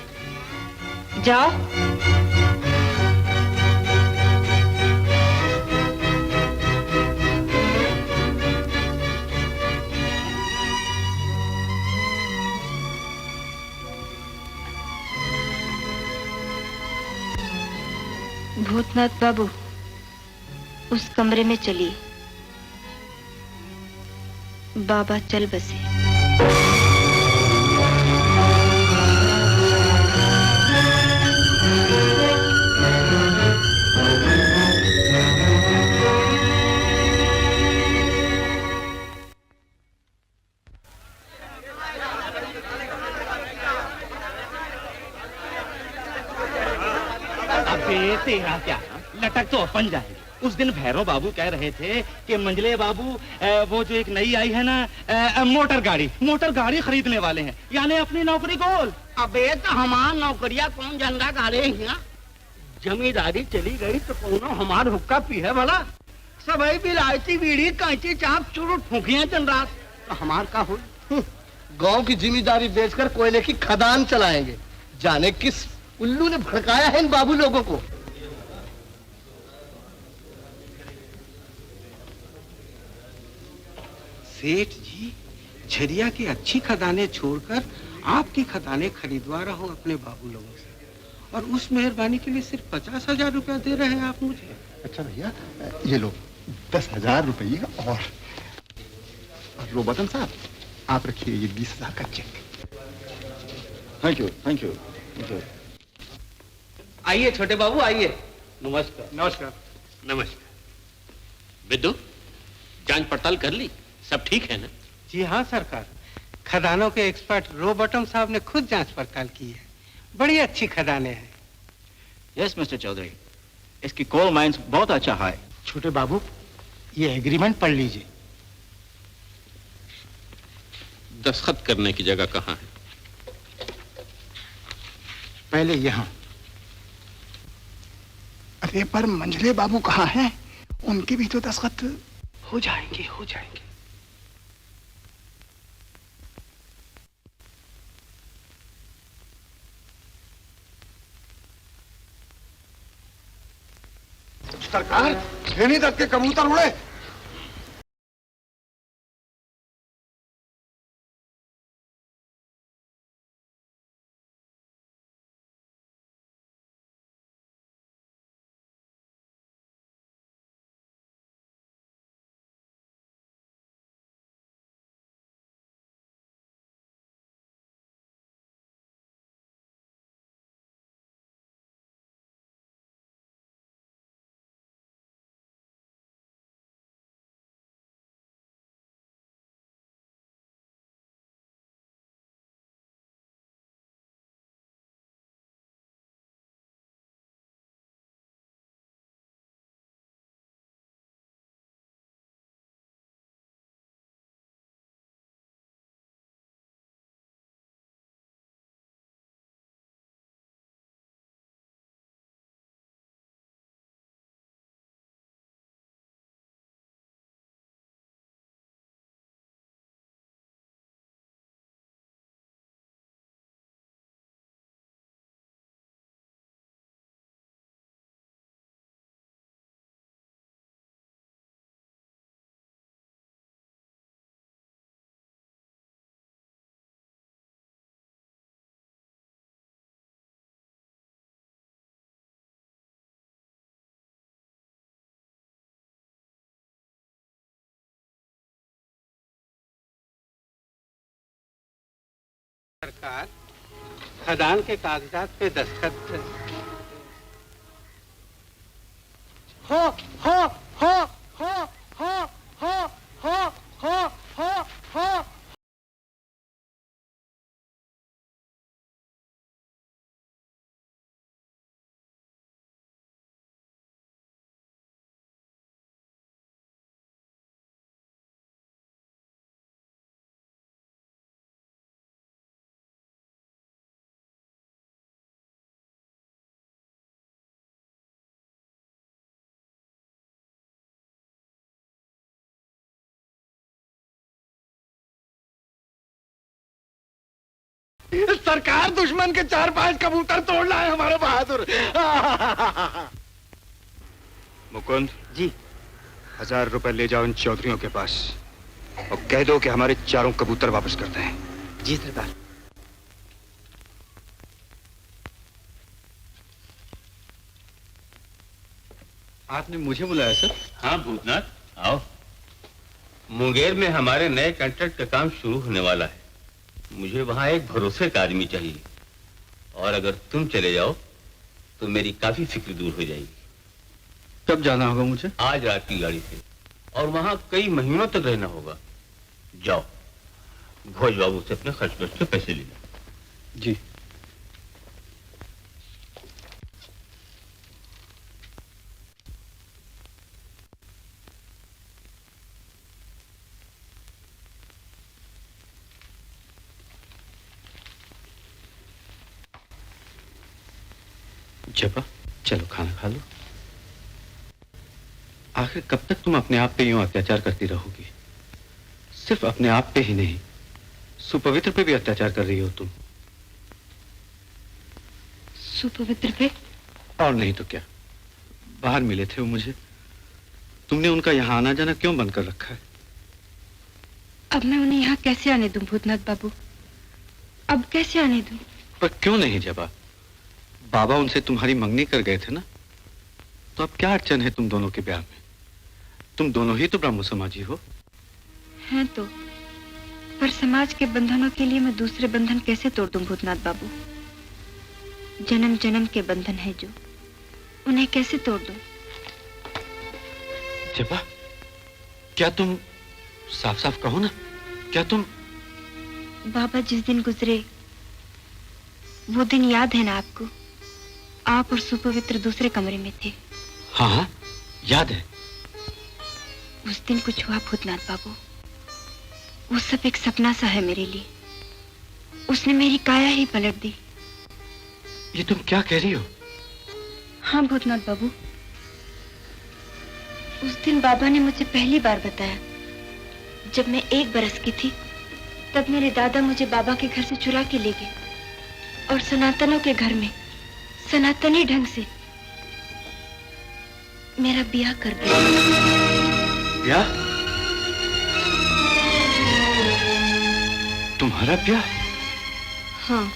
जाओ। भूतनाथ बाबू उस कमरे में चलिए। बाबा चल बसे। अबे तेरा क्या, लटक तो अपन जाएंगे। उस दिन भैरव बाबू कह रहे थे कि मंजले बाबू वो जो एक नई आई है ना मोटर गाड़ी खरीदने वाले हैं, यानी अपनी नौकरी गोल। अबे तो हमार नौकरिया कौन झंडा गाड़े हैं? जमींदारी चली गई तो कौनो हमार हुक्का पी है भला? सब बिलायती बीड़ी कांची चाप चुरुट फूकिया चल रात, तो हमार का हो? गांव की जिम्मेदारी बेचकर कोयले की खदान चलाएंगे। जाने किस उल्लू ने भड़काया है इन बाबू लोगों को। सेठ जी, झरिया की अच्छी खदानें छोड़कर आपकी खदानें खरीदवा रहा हूँ अपने बाबू लोगों से, और उस मेहरबानी के लिए सिर्फ 50,000 रुपया दे रहे हैं आप मुझे। अच्छा भैया, ये लो 10,000 रुपये और रोबोटन साहब आप रखिए ये 20,000 का cheque. Thank you, thank you. आइए छोटे बाबू, आइए। नमस्कार। नमस्कार। नमस्कार। बिद्दू, जांच पड़ताल कर ली? सब ठीक है ना? जी हाँ सरकार, खदानों के एक्सपर्ट रोबोटम साहब ने खुद जांच पड़ताल की है। बड़ी अच्छी खदानें हैं। यस मिस्टर चौधरी, इसकी कोल माइंस बहुत अच्छा है। छोटे बाबू, ये एग्रीमेंट पढ़ लीजिए। दस्तखत करने की जगह कहाँ है? पहले यहाँ। अरे पर मंझले बाबू कहाँ हैं? उनके भी तो दस्तखत हो जाएंगे, हो जाएंगे। सरकार, खेनी तक के कबूतर उड़े। सरकार, खदान के कागजात पे दस्तखत हो हो हो हो हो हो हो हो हो हो। सरकार, दुश्मन के 4-5 कबूतर तोड़ लाए हमारे बहादुर। मुकुंद जी, 1000 रुपए ले जाओ इन चौधरियों के पास और कह दो कि हमारे 4 कबूतर वापस करते हैं। जी सरकार। आपने मुझे बुलाया सर? हाँ भूतनाथ, आओ। मुंगेर में हमारे नए कॉन्ट्रैक्ट का काम शुरू होने वाला है। मुझे वहां एक भरोसे का आदमी चाहिए, और अगर तुम चले जाओ तो मेरी काफी फिक्र दूर हो जाएगी। कब जाना होगा मुझे? आज रात की गाड़ी से, और वहां कई महीनों तक रहना होगा। जाओ, घोष बाबू से अपने खर्च वर्च के पैसे ले लो। जी। जपा, चलो खाना खा लो। आखिर कब तक तुम अपने आप पे यूं अत्याचार करती रहोगी? सिर्फ अपने आप पे ही नहीं, सुपवित्र पे भी अत्याचार कर रही हो तुम। सुपवित्र पे? और नहीं तो क्या, बाहर मिले थे वो मुझे। तुमने उनका यहाँ आना जाना क्यों बंद कर रखा है? अब मैं उन्हें यहाँ कैसे आने दूं भूतनाथ बाबू? अब कैसे आने दूं? पर क्यों नहीं जबा? बाबा उनसे तुम्हारी मंगनी कर गए थे ना, तो अब क्या अड़चन है तुम दोनों के ब्याह में? तुम दोनों ही तो ब्रह्म समाजी हो। हैं तो, पर समाज के बंधनों के लिए मैं दूसरे बंधन कैसे तोड़ दूं भूतनाथ बाबू? जन्म जन्म के बंधन है जो, उन्हें कैसे तोड़ दूं? जबा, क्या तुम साफ साफ कहो ना, क्या तुम? बाबा जिस दिन गुजरे वो दिन याद है ना आपको? आप और सुपवित्र दूसरे कमरे में थे। हाँ हाँ, याद है। उस दिन कुछ हुआ भूतनाथ बाबू, वो सब एक सपना सा है मेरे लिए। उसने मेरी काया ही पलट दी। ये तुम क्या कह रही हो? हाँ भूतनाथ बाबू, उस दिन बाबा ने मुझे पहली बार बताया। जब मैं 1 बरस की थी, तब मेरे दादा मुझे बाबा के घर से चुरा के ले गए और सनातनों के घर में सनातनी ढंग से मेरा ब्याह कर दिया। ब्याह? तुम्हारा ब्याह? हाँ,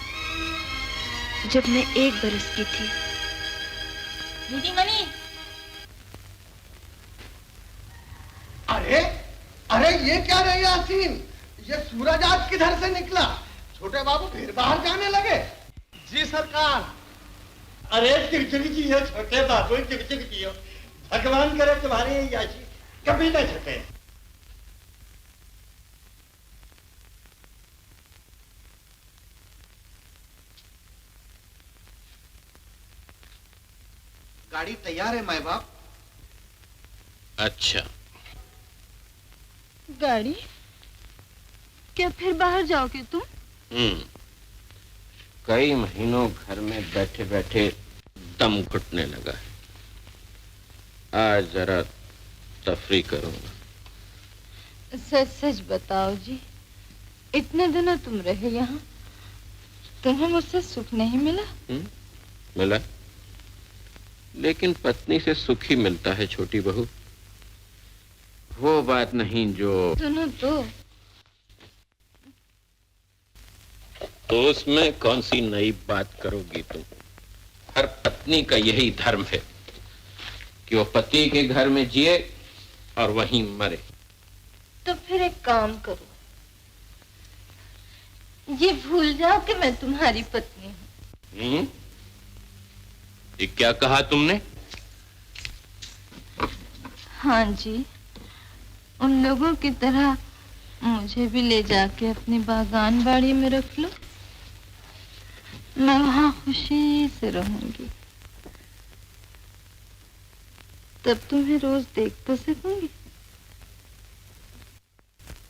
जब मैं 1 बरस की थी। दीदी मनी। अरे अरे, ये क्या रे यासीन, ये सूरज आज किधर से निकला? छोटे बाबू फिर बाहर जाने लगे? जी सरकार। अरे चिड़चिड़ी जी हो छोटे बाबू, चिड़चिड़ी जी हो। भगवान करे तुम्हारे ये याशी कभी न छटे। गाड़ी तैयार है माए बाप। अच्छा, गाड़ी? क्या फिर बाहर जाओगे तुम? कई महीनों घर में बैठे बैठे दम घुटने लगा है। आज जरा तफरी करूंगा। सच सच बताओ जी, इतने दिनों तुम रहे यहाँ, तुम्हें मुझसे सुख नहीं मिला? मिला, लेकिन पत्नी से सुख ही मिलता है छोटी बहू। वो बात नहीं जो सुनो तो उसमें कौन सी नई बात करोगी तुम? हर पत्नी का यही धर्म है कि वो पति के घर में जिए और वहीं मरे। तो फिर एक काम करो, ये भूल जाओ कि मैं तुम्हारी पत्नी हूँ। ये क्या कहा तुमने? हाँ जी, उन लोगों की तरह मुझे भी ले जाके अपनी बागान बाड़ी में रख लो। मैं वहां खुशी से रहूंगी। तब तुम्हें रोज देख तो सकूंगी।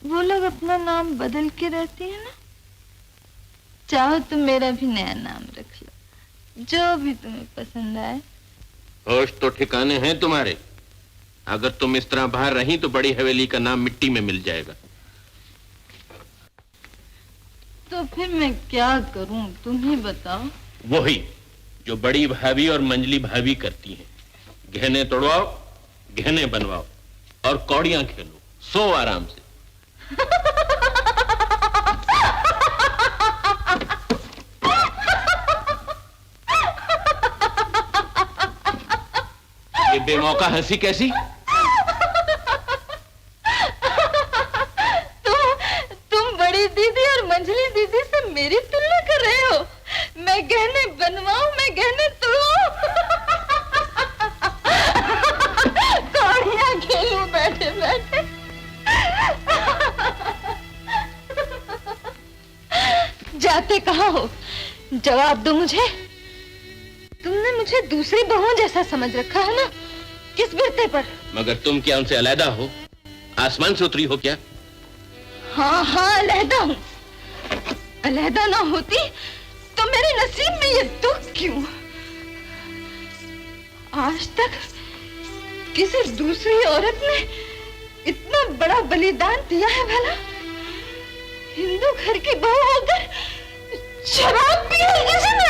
वो लोग अपना नाम बदल के रहती है ना। चाहो तो मेरा भी नया नाम रख लो, जो भी तुम्हें पसंद आए। होश तो ठिकाने हैं तुम्हारे। अगर तुम इस तरह बाहर रही तो बड़ी हवेली का नाम मिट्टी में मिल जाएगा। तो फिर मैं क्या करूं, तुम ही बताओ। वही जो बड़ी भाभी और मंजली भाभी करती हैं। गहने तोड़वाओ, गहने बनवाओ और कौड़ियां खेलो, सो आराम से। ये बेमौका हंसी कैसी? तुम बड़ी दीदी और मंझली दीदी से मेरी तुलना कर रहे हो। मैं गहने बनवाऊं, मैं गहने तोड़ूं, कौड़ियां खेलूं बैठे बैठे। जाते कहाँ हो? जवाब दो मुझे। तुमने मुझे दूसरी बहू जैसा समझ रखा है ना? किस बिरते पर? मगर तुम क्या उनसे अलहदा हो? आसमान से उतरी हो क्या? हाँ हाँ, अलहदा हूँ। अलहदा ना होती तो मेरे नसीब में ये दुख क्यों? आज तक किसी दूसरी औरत ने इतना बड़ा बलिदान दिया है भला? हिंदू घर की बहू होकर शराब पी है किसी ने?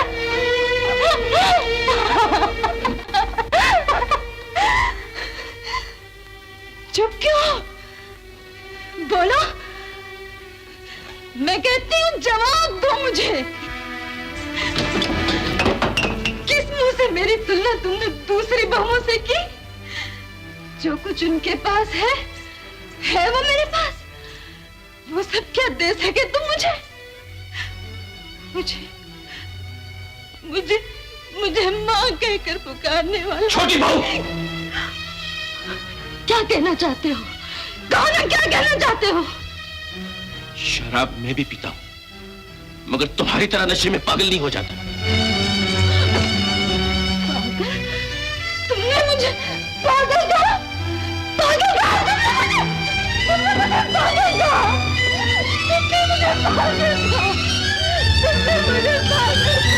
चुप क्यों? बोलो, मैं कहती हूँ जवाब दो मुझे। किस मुंह से मेरी तुलना तुमने दूसरी बहुओं से की? जो कुछ उनके पास है वो मेरे पास। वो सब क्या दे सके तुम मुझे? मुझे माँ कहकर पुकारने वाला। छोटी बहू! क्या कहना चाहते हो? कहो ना, क्या कहना चाहते हो? शराब मैं भी पीता हूं, मगर तुम्हारी तरह नशे में पागल नहीं हो जाता। पागल? तुमने मुझे पागल कहा? पागल कहा तुमने मुझे? पागल कहा? तुमने मुझे पागल कहा? तुमने मुझे पागल कहा?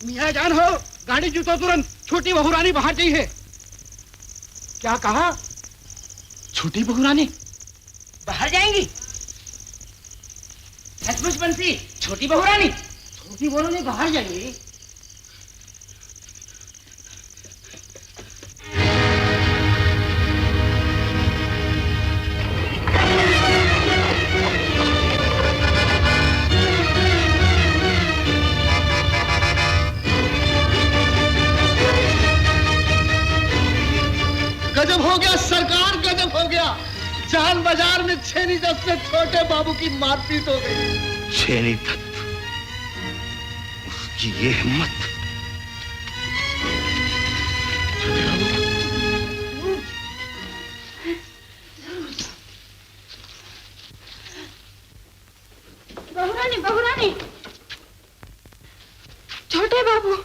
मियाँ जान हो, गाड़ी जुतो तुरंत, छोटी बहू रानी बाहर चाहिए। क्या कहा? छोटी बहू रानी बाहर जाएंगी? सचमुच बंसी, छोटी बहू रानी? छोटी बहू रानी बाहर जाएंगी? गजब हो गया सरकार, गजब हो गया। जान बाजार में छेनी दत्त से छोटे बाबू की मारपीट हो गई। छेनी दत्त, उसकी ये हिम्मत। बहुरानी, छोटे बाबू।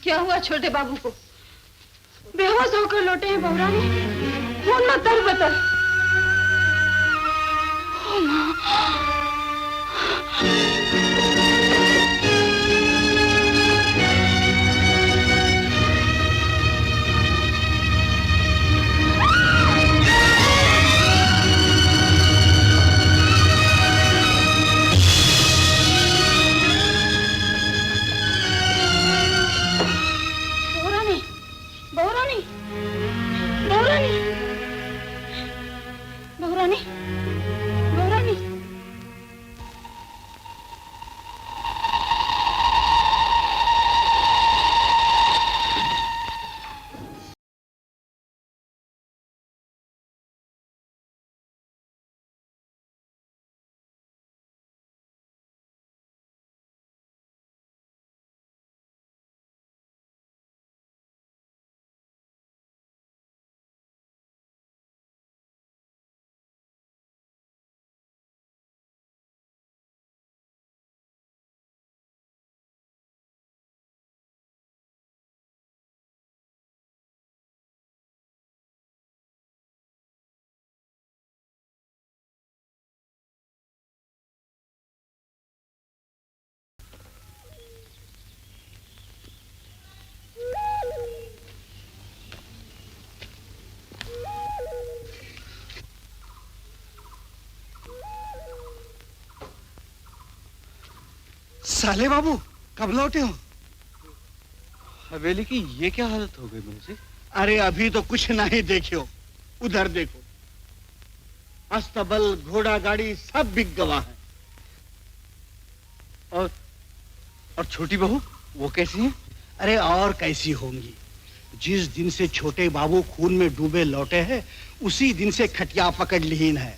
क्या हुआ छोटे बाबू को? बेहोश होकर लौटे हैं बहुरानी, खून में तरबतर। ओ माँ। साले बाबू, कब लौटे हो? हवेली की ये क्या हालत हो गई मुझे? अरे अभी तो कुछ नहीं देखियो, उधर देखो। अस्तबल, घोड़ा गाड़ी सब बिक गवा है। और छोटी बहू वो कैसी है? अरे और कैसी होंगी? जिस दिन से छोटे बाबू खून में डूबे लौटे हैं, उसी दिन से खटिया पकड़ लीन है।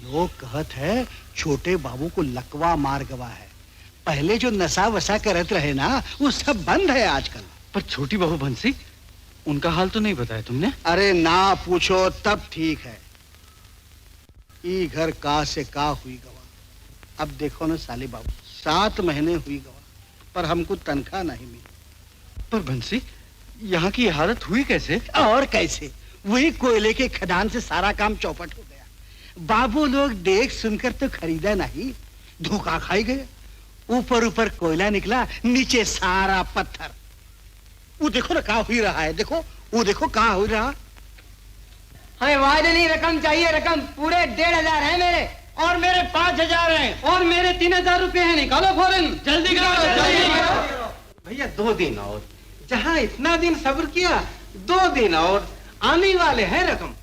लोग कहत है छोटे बाबू को लकवा मार गवा है। पहले जो नशा वसा करत रहे ना, वो सब बंद है आजकल। पर छोटी बहू बंसी, उनका हाल तो नहीं बताया तुमने? अरे ना पूछो, तब ठीक है। ई घर का से का हुई गवा। अब देखो ना साले बाबू, 7 महीने हुई गवा, पर हमको तनख्वाह नहीं मिली। पर बंसी, यहाँ की हालत हुई कैसे? और कैसे? वही कोयले के खदान से सारा काम चौपट हो गया। बाबू लोग देख सुनकर तो खरीदा नहीं, धोखा खाई गए। ऊपर ऊपर कोयला निकला, नीचे सारा पत्थर। वो देखो ना कहा हुई रहा है, देखो वो देखो कहा हुई रहा। हमें वायदे रकम चाहिए, रकम पूरे 1500 है मेरे, और मेरे 5000 हैं, और मेरे 3000 रुपए हैं। निकालो फौरन, जल्दी करो, जल्दी करो। भैया 2 दिन और, जहाँ इतना दिन सब्र किया, 2 दिन और, आने वाले हैं रकम।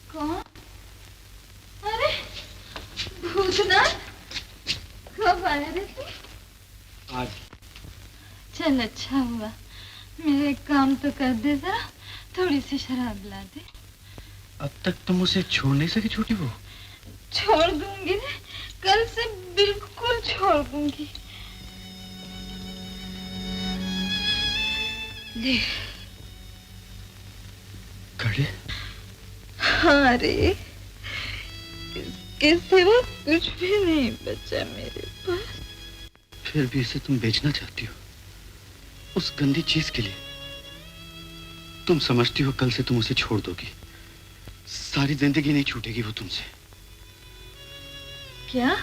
कौन? अरे भूतनाथ, कब आया रे तू? आज। चल अच्छा हुआ, मेरे काम तो कर दे जरा, थोड़ी सी शराब ला दे। अब तक तुम उसे छोड़ नहीं सकी छोटी बहू? छोड़ दूंगी ना, कल से बिल्कुल छोड़ दूंगी। ले। घड़े? हाँ रे, इसके सिवा कुछ भी नहीं बचा मेरे पास। फिर भी इसे तुम बेचना चाहती हो उस गंदी चीज के लिए? तुम समझती हो कल से तुम उसे छोड़ दोगी, सारी जिंदगी नहीं छूटेगी वो तुमसे। क्या?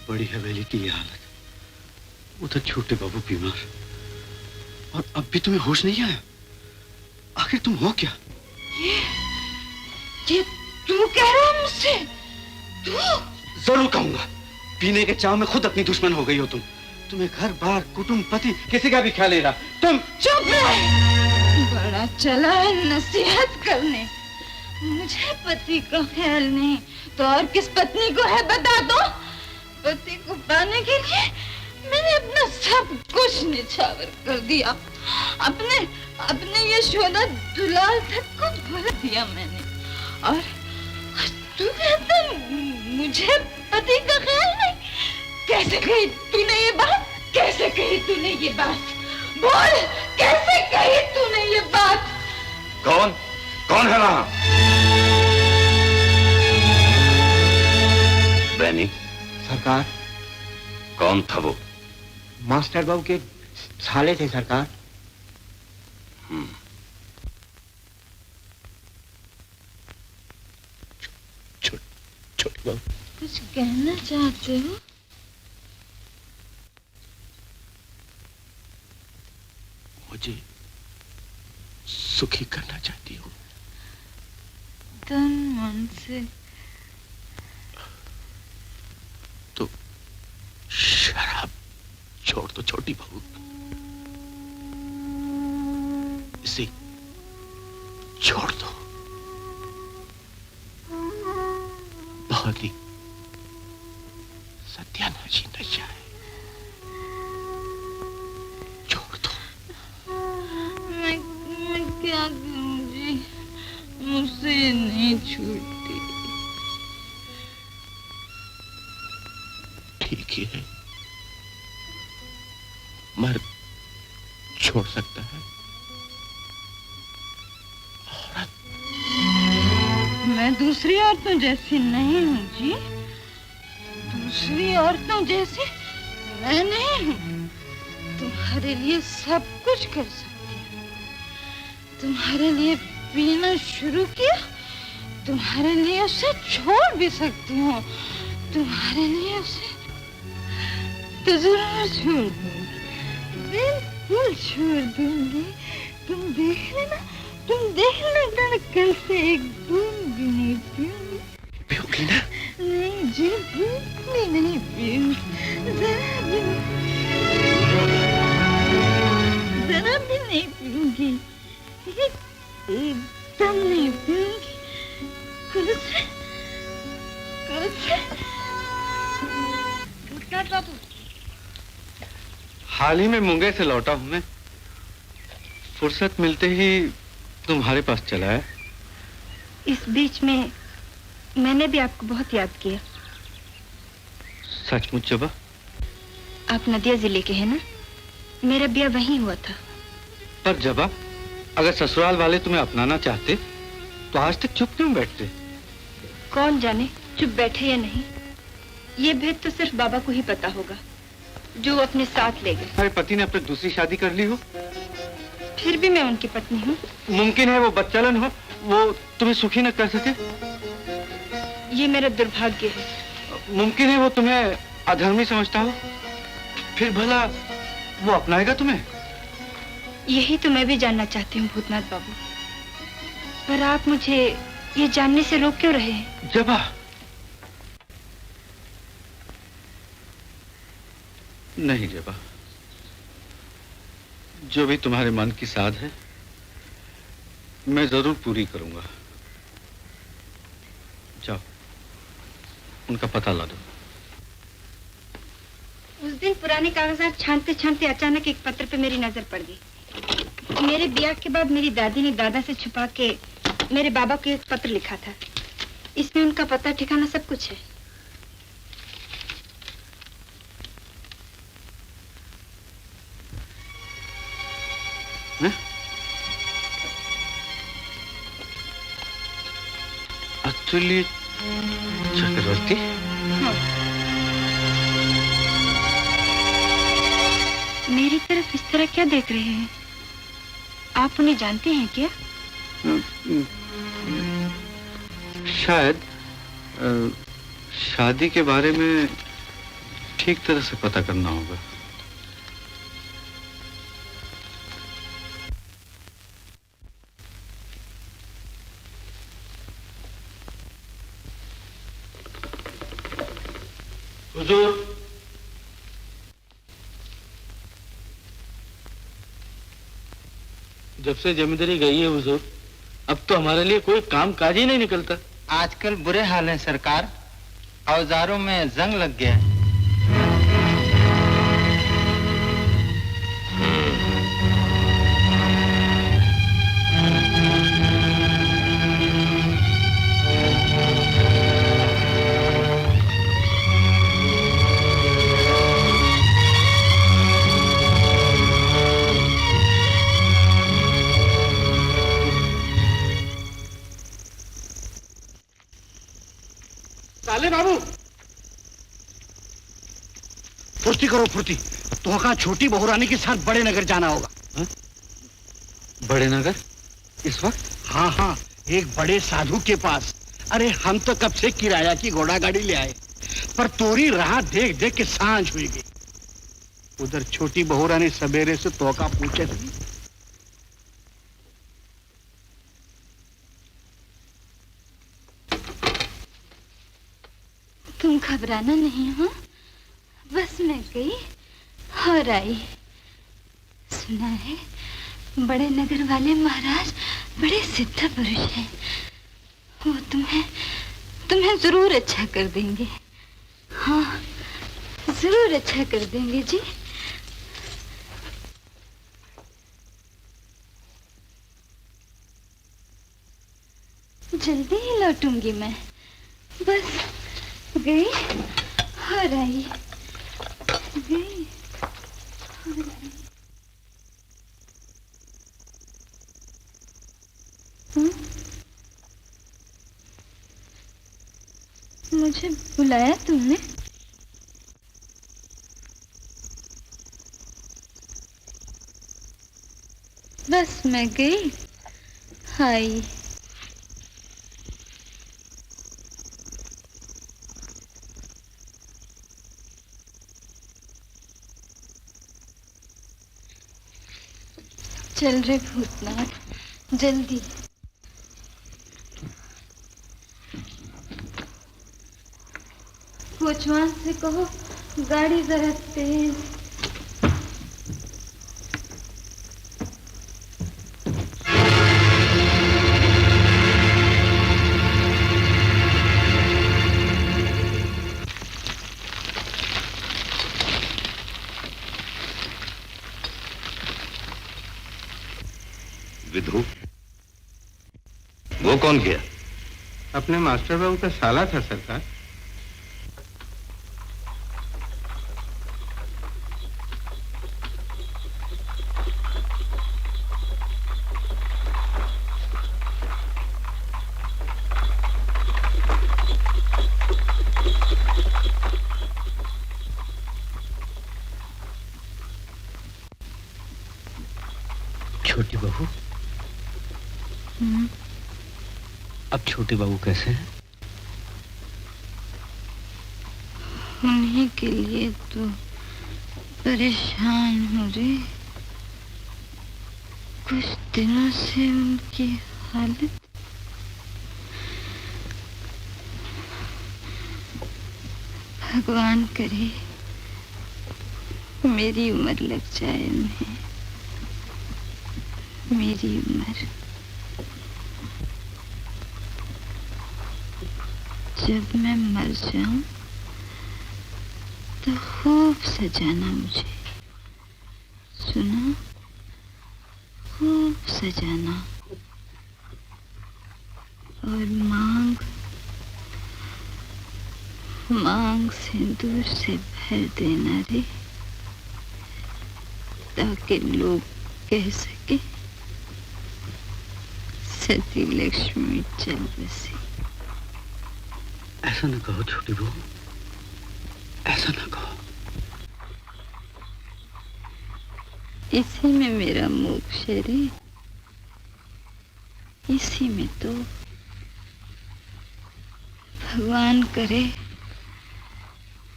बड़ी हवेली की ये हालत, उधर छोटे बाबू बीमार, और अब भी तुम्हें होश नहीं आया? आखिर तुम हो क्या? ये तू कह रहा है मुझसे? तू? जरूर कहूंगा। पीने के चाव में खुद अपनी दुश्मन हो गई हो तुम। तुम्हें घर बार कुटुंब पति किसी का भी ख्याल नहीं रहा। तुम चुप रह। बड़ा चला है नसीहत करने। मुझे पति का ख्याल नहीं तो और किस पत्नी को है बता दो। पति को पाने के लिए मैंने अपना सब कुछ निछावर कर दिया। अपने यशोदा दुलाल तक को भुला दिया मैंने। और तू कहता मुझे पति का ख्याल नहीं? कैसे कही तूने ये बात? कैसे कही तूने ये बात? बोल, कैसे कही तूने ये बात? कौन है वहां? बैनी सरकार। कौन था वो? मास्टर बाबू के साले थे सरकार। छोटे बाबू, कुछ कहना चाहते हो? मुझे सुखी करना चाहती हूँ। तन मन से। तो शराब छोड़ दो छोटी बहू। इसे छोड़ दो। बहुत ही सत्यानाशी नशा है। छोड़ दो। मैं क्या करूंगी? मुझसे नहीं छूटती। ठीक ही है, मर्द छोड़ सकता है, मैं दूसरी औरतों जैसी नहीं हूँ जी। दूसरी औरतों जैसी मैं नहीं हूँ। तुम्हारे लिए सब कुछ कर सकती हूँ। तुम्हारे लिए पीना शुरू किया, तुम्हारे लिए उसे छोड़ भी सकती हूँ। तुम्हारे लिए उसे तो जरूर छोड़ दूंगी, बिल्कुल छोड़ दूंगी। तुम देख लेना, मैं कल से एक बूंद भी नहीं पीऊंगी। पीऊंगी ना? नहीं जी, बिल्कुल नहीं पीऊंगी। जरा भी नहीं पीऊंगी। एकदम नहीं पीऊंगी। कल से बाबू। हाल ही में मुंगेर से लौटा हूं मैं। फुर्सत मिलते ही तुम्हारे पास चला है। इस बीच में मैंने भी आपको बहुत याद किया। सचमुच जबा? आप नदिया जिले के हैं ना? मेरा ब्याह वहीं हुआ था। पर जबा, अगर ससुराल वाले तुम्हें अपनाना चाहते तो आज तक चुप क्यों बैठते? कौन जाने चुप बैठे या नहीं। ये भेद तो सिर्फ बाबा को ही पता होगा, जो अपने साथ ले गए। मेरे पति ने अपनी दूसरी शादी कर ली हो, फिर भी मैं उनकी पत्नी हूँ। मुमकिन है वो बच्चालन हो, वो तुम्हें सुखी न कर सके? ये मेरा दुर्भाग्य है। मुमकिन है वो तुम्हें अधर्मी समझता हो, फिर भला वो अपनाएगा तुम्हें? यही तो मैं भी जानना चाहती हूँ भूतनाथ बाबू, पर आप मुझे ये जानने से रोक क्यों रहे हैं? जबा, नहीं जबा, जो भी तुम्हारे मन की साध है मैं जरूर पूरी करूंगा। जाओ, उनका पता ला दो। उस दिन पुराने कागजात छानते छानते अचानक एक पत्र पे मेरी नजर पड़ गई। मेरे ब्याह के बाद मेरी दादी ने दादा से छुपा के मेरे बाबा को एक पत्र लिखा था। इसमें उनका पता ठिकाना सब कुछ है। अतुल्य चक्रवर्ती? मेरी तरफ इस तरह क्या देख रहे हैं? आप उन्हें जानते हैं क्या? शायद शादी के बारे में ठीक तरह से पता करना होगा। हुजूर, जब से जमींदारी गई है हुजूर, अब तो हमारे लिए कोई काम काज ही नहीं निकलता। आजकल बुरे हाल हैं सरकार, औजारों में जंग लग गया है। साले बाबू, फुर्ती करो फुर्ती। तो छोटी बहुरानी के साथ बड़े नगर जाना होगा। हा? बड़े नगर इस वक्त? हाँ हाँ, एक बड़े साधु के पास। अरे हम तो कब से किराया की घोड़ा गाड़ी ले आए, पर तोरी राह देख देख के सांझ हुई गई। उधर छोटी बहुरानी सवेरे से तोका पूछे थी। तुम घबराना नहीं हो, बस मैं गई और आई। सुना है बड़े नगर वाले महाराज बड़े सिद्ध पुरुष हैं। वो तुम्हें जरूर अच्छा कर देंगे। हाँ, जरूर अच्छा कर देंगे जी। जल्दी ही लौटूंगी मैं, बस गई और आई, गई और आई। मुझे बुलाया तुमने? बस मैं गई, आई। चल रे भूतनाथ, जल्दी। कोचवान से कहो गाड़ी जरा तेज। विधु, वो कौन गया? अपने मास्टर बाबू का साला था सरकार। छोटी बहू, अब छोटे बाबू कैसे हैं? उन्हीं के लिए तो परेशान हो रे। कुछ दिनों से उनकी हालत भगवान करे मेरी उम्र लग जाए उन्हें, मेरी उम्र। जब मैं मर जाऊं तो खूब सजाना मुझे, सुना? खूब सजाना और मांग सिंदूर से भर देना रे, ताकि लोग कह सके सती लक्ष्मी चल बसी। ऐसा न कहो छोटी बहू, ऐसा न कहो। इसी में मेरा मोक्ष है रे, इसी में तो। भगवान करे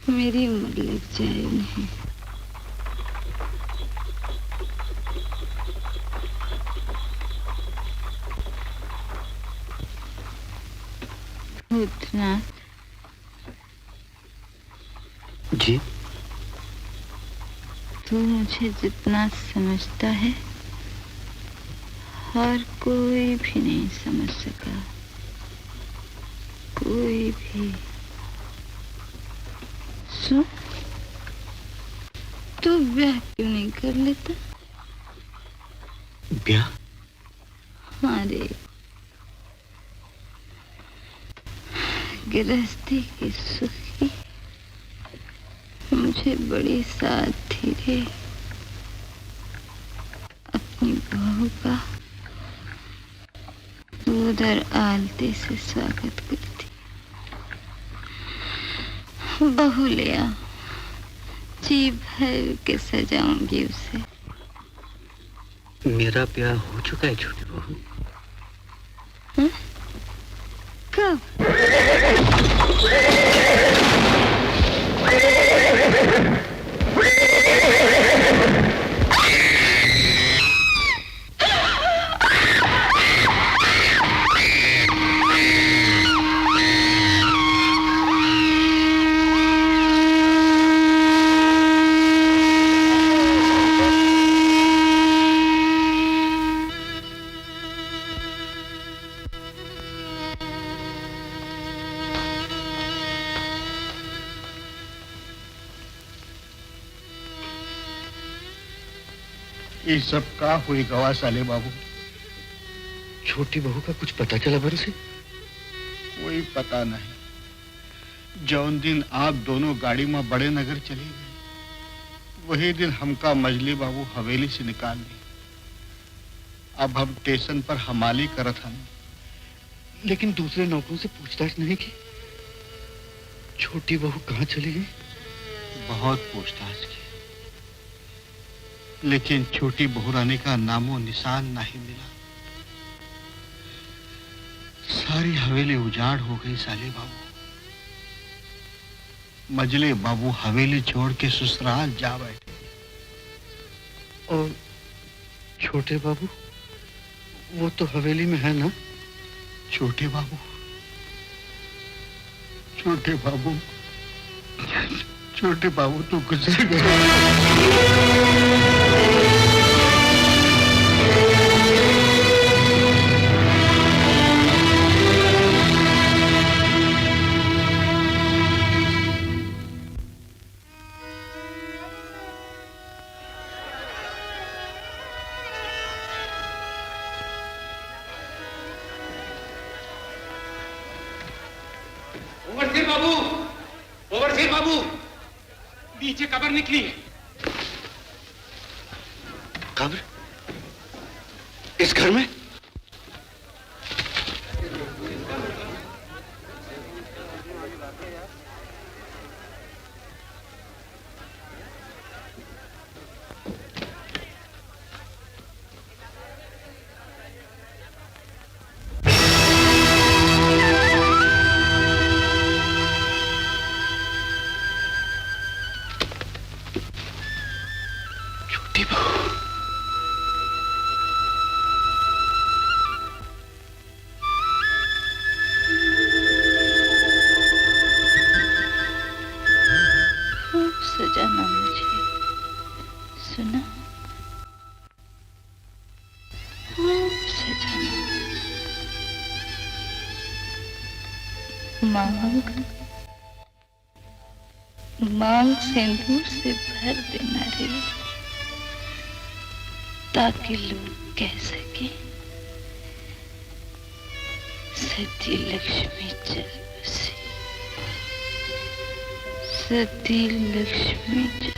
मेरी उम्र लग जाए नहीं। भूतनाथ जी, तू मुझे जितना समझता है और कोई भी नहीं समझ सका, कोई भी। सुन, तू ब्याह क्यों नहीं कर लेता? ब्याह? हाँ रे, गृहस्थी की सुखी मुझे बड़ी साथ थी रे। अपनी बहू का उधर आलते से स्वागत करती। बहू ले आ, जी भर के सजाऊंगी उसे। मेरा ब्याह हो चुका है छोटी बहू। हाँ? कब? ये सब का हुई गवा साले बाबू। छोटी बहू का कुछ पता चला बंसी? कोई पता नहीं। जौन दिन आप दोनों गाड़ी में बड़े नगर चले गए, वही दिन हमका मजली बाबू हवेली से निकाल दी। अब हम स्टेशन पर हमाली करत हन। लेकिन दूसरे नौकरों से पूछताछ नहीं की? छोटी बहू कहाँ चली गई? बहुत पूछताछ की, लेकिन छोटी बहू रानी का नामो निशान नहीं मिला। सारी हवेली उजाड़ हो गई साले बाबू। मजले बाबू हवेली छोड़ के ससुराल जा बैठे। और छोटे बाबू, वो तो हवेली में है ना? छोटे बाबू, छोटे बाबू, छोटे बाबू तो गुजर गए। ओवरसीर बाबू, ओवरसीर बाबू, नीचे कब्र निकली है। कब्र? इस घर में? सजाना मुझे, सुना? सजाना। मांग सिंदूर से भर देना रे, ताकि लोग कह सके सती लक्ष्मी चल बसी, सती लक्ष्मी चल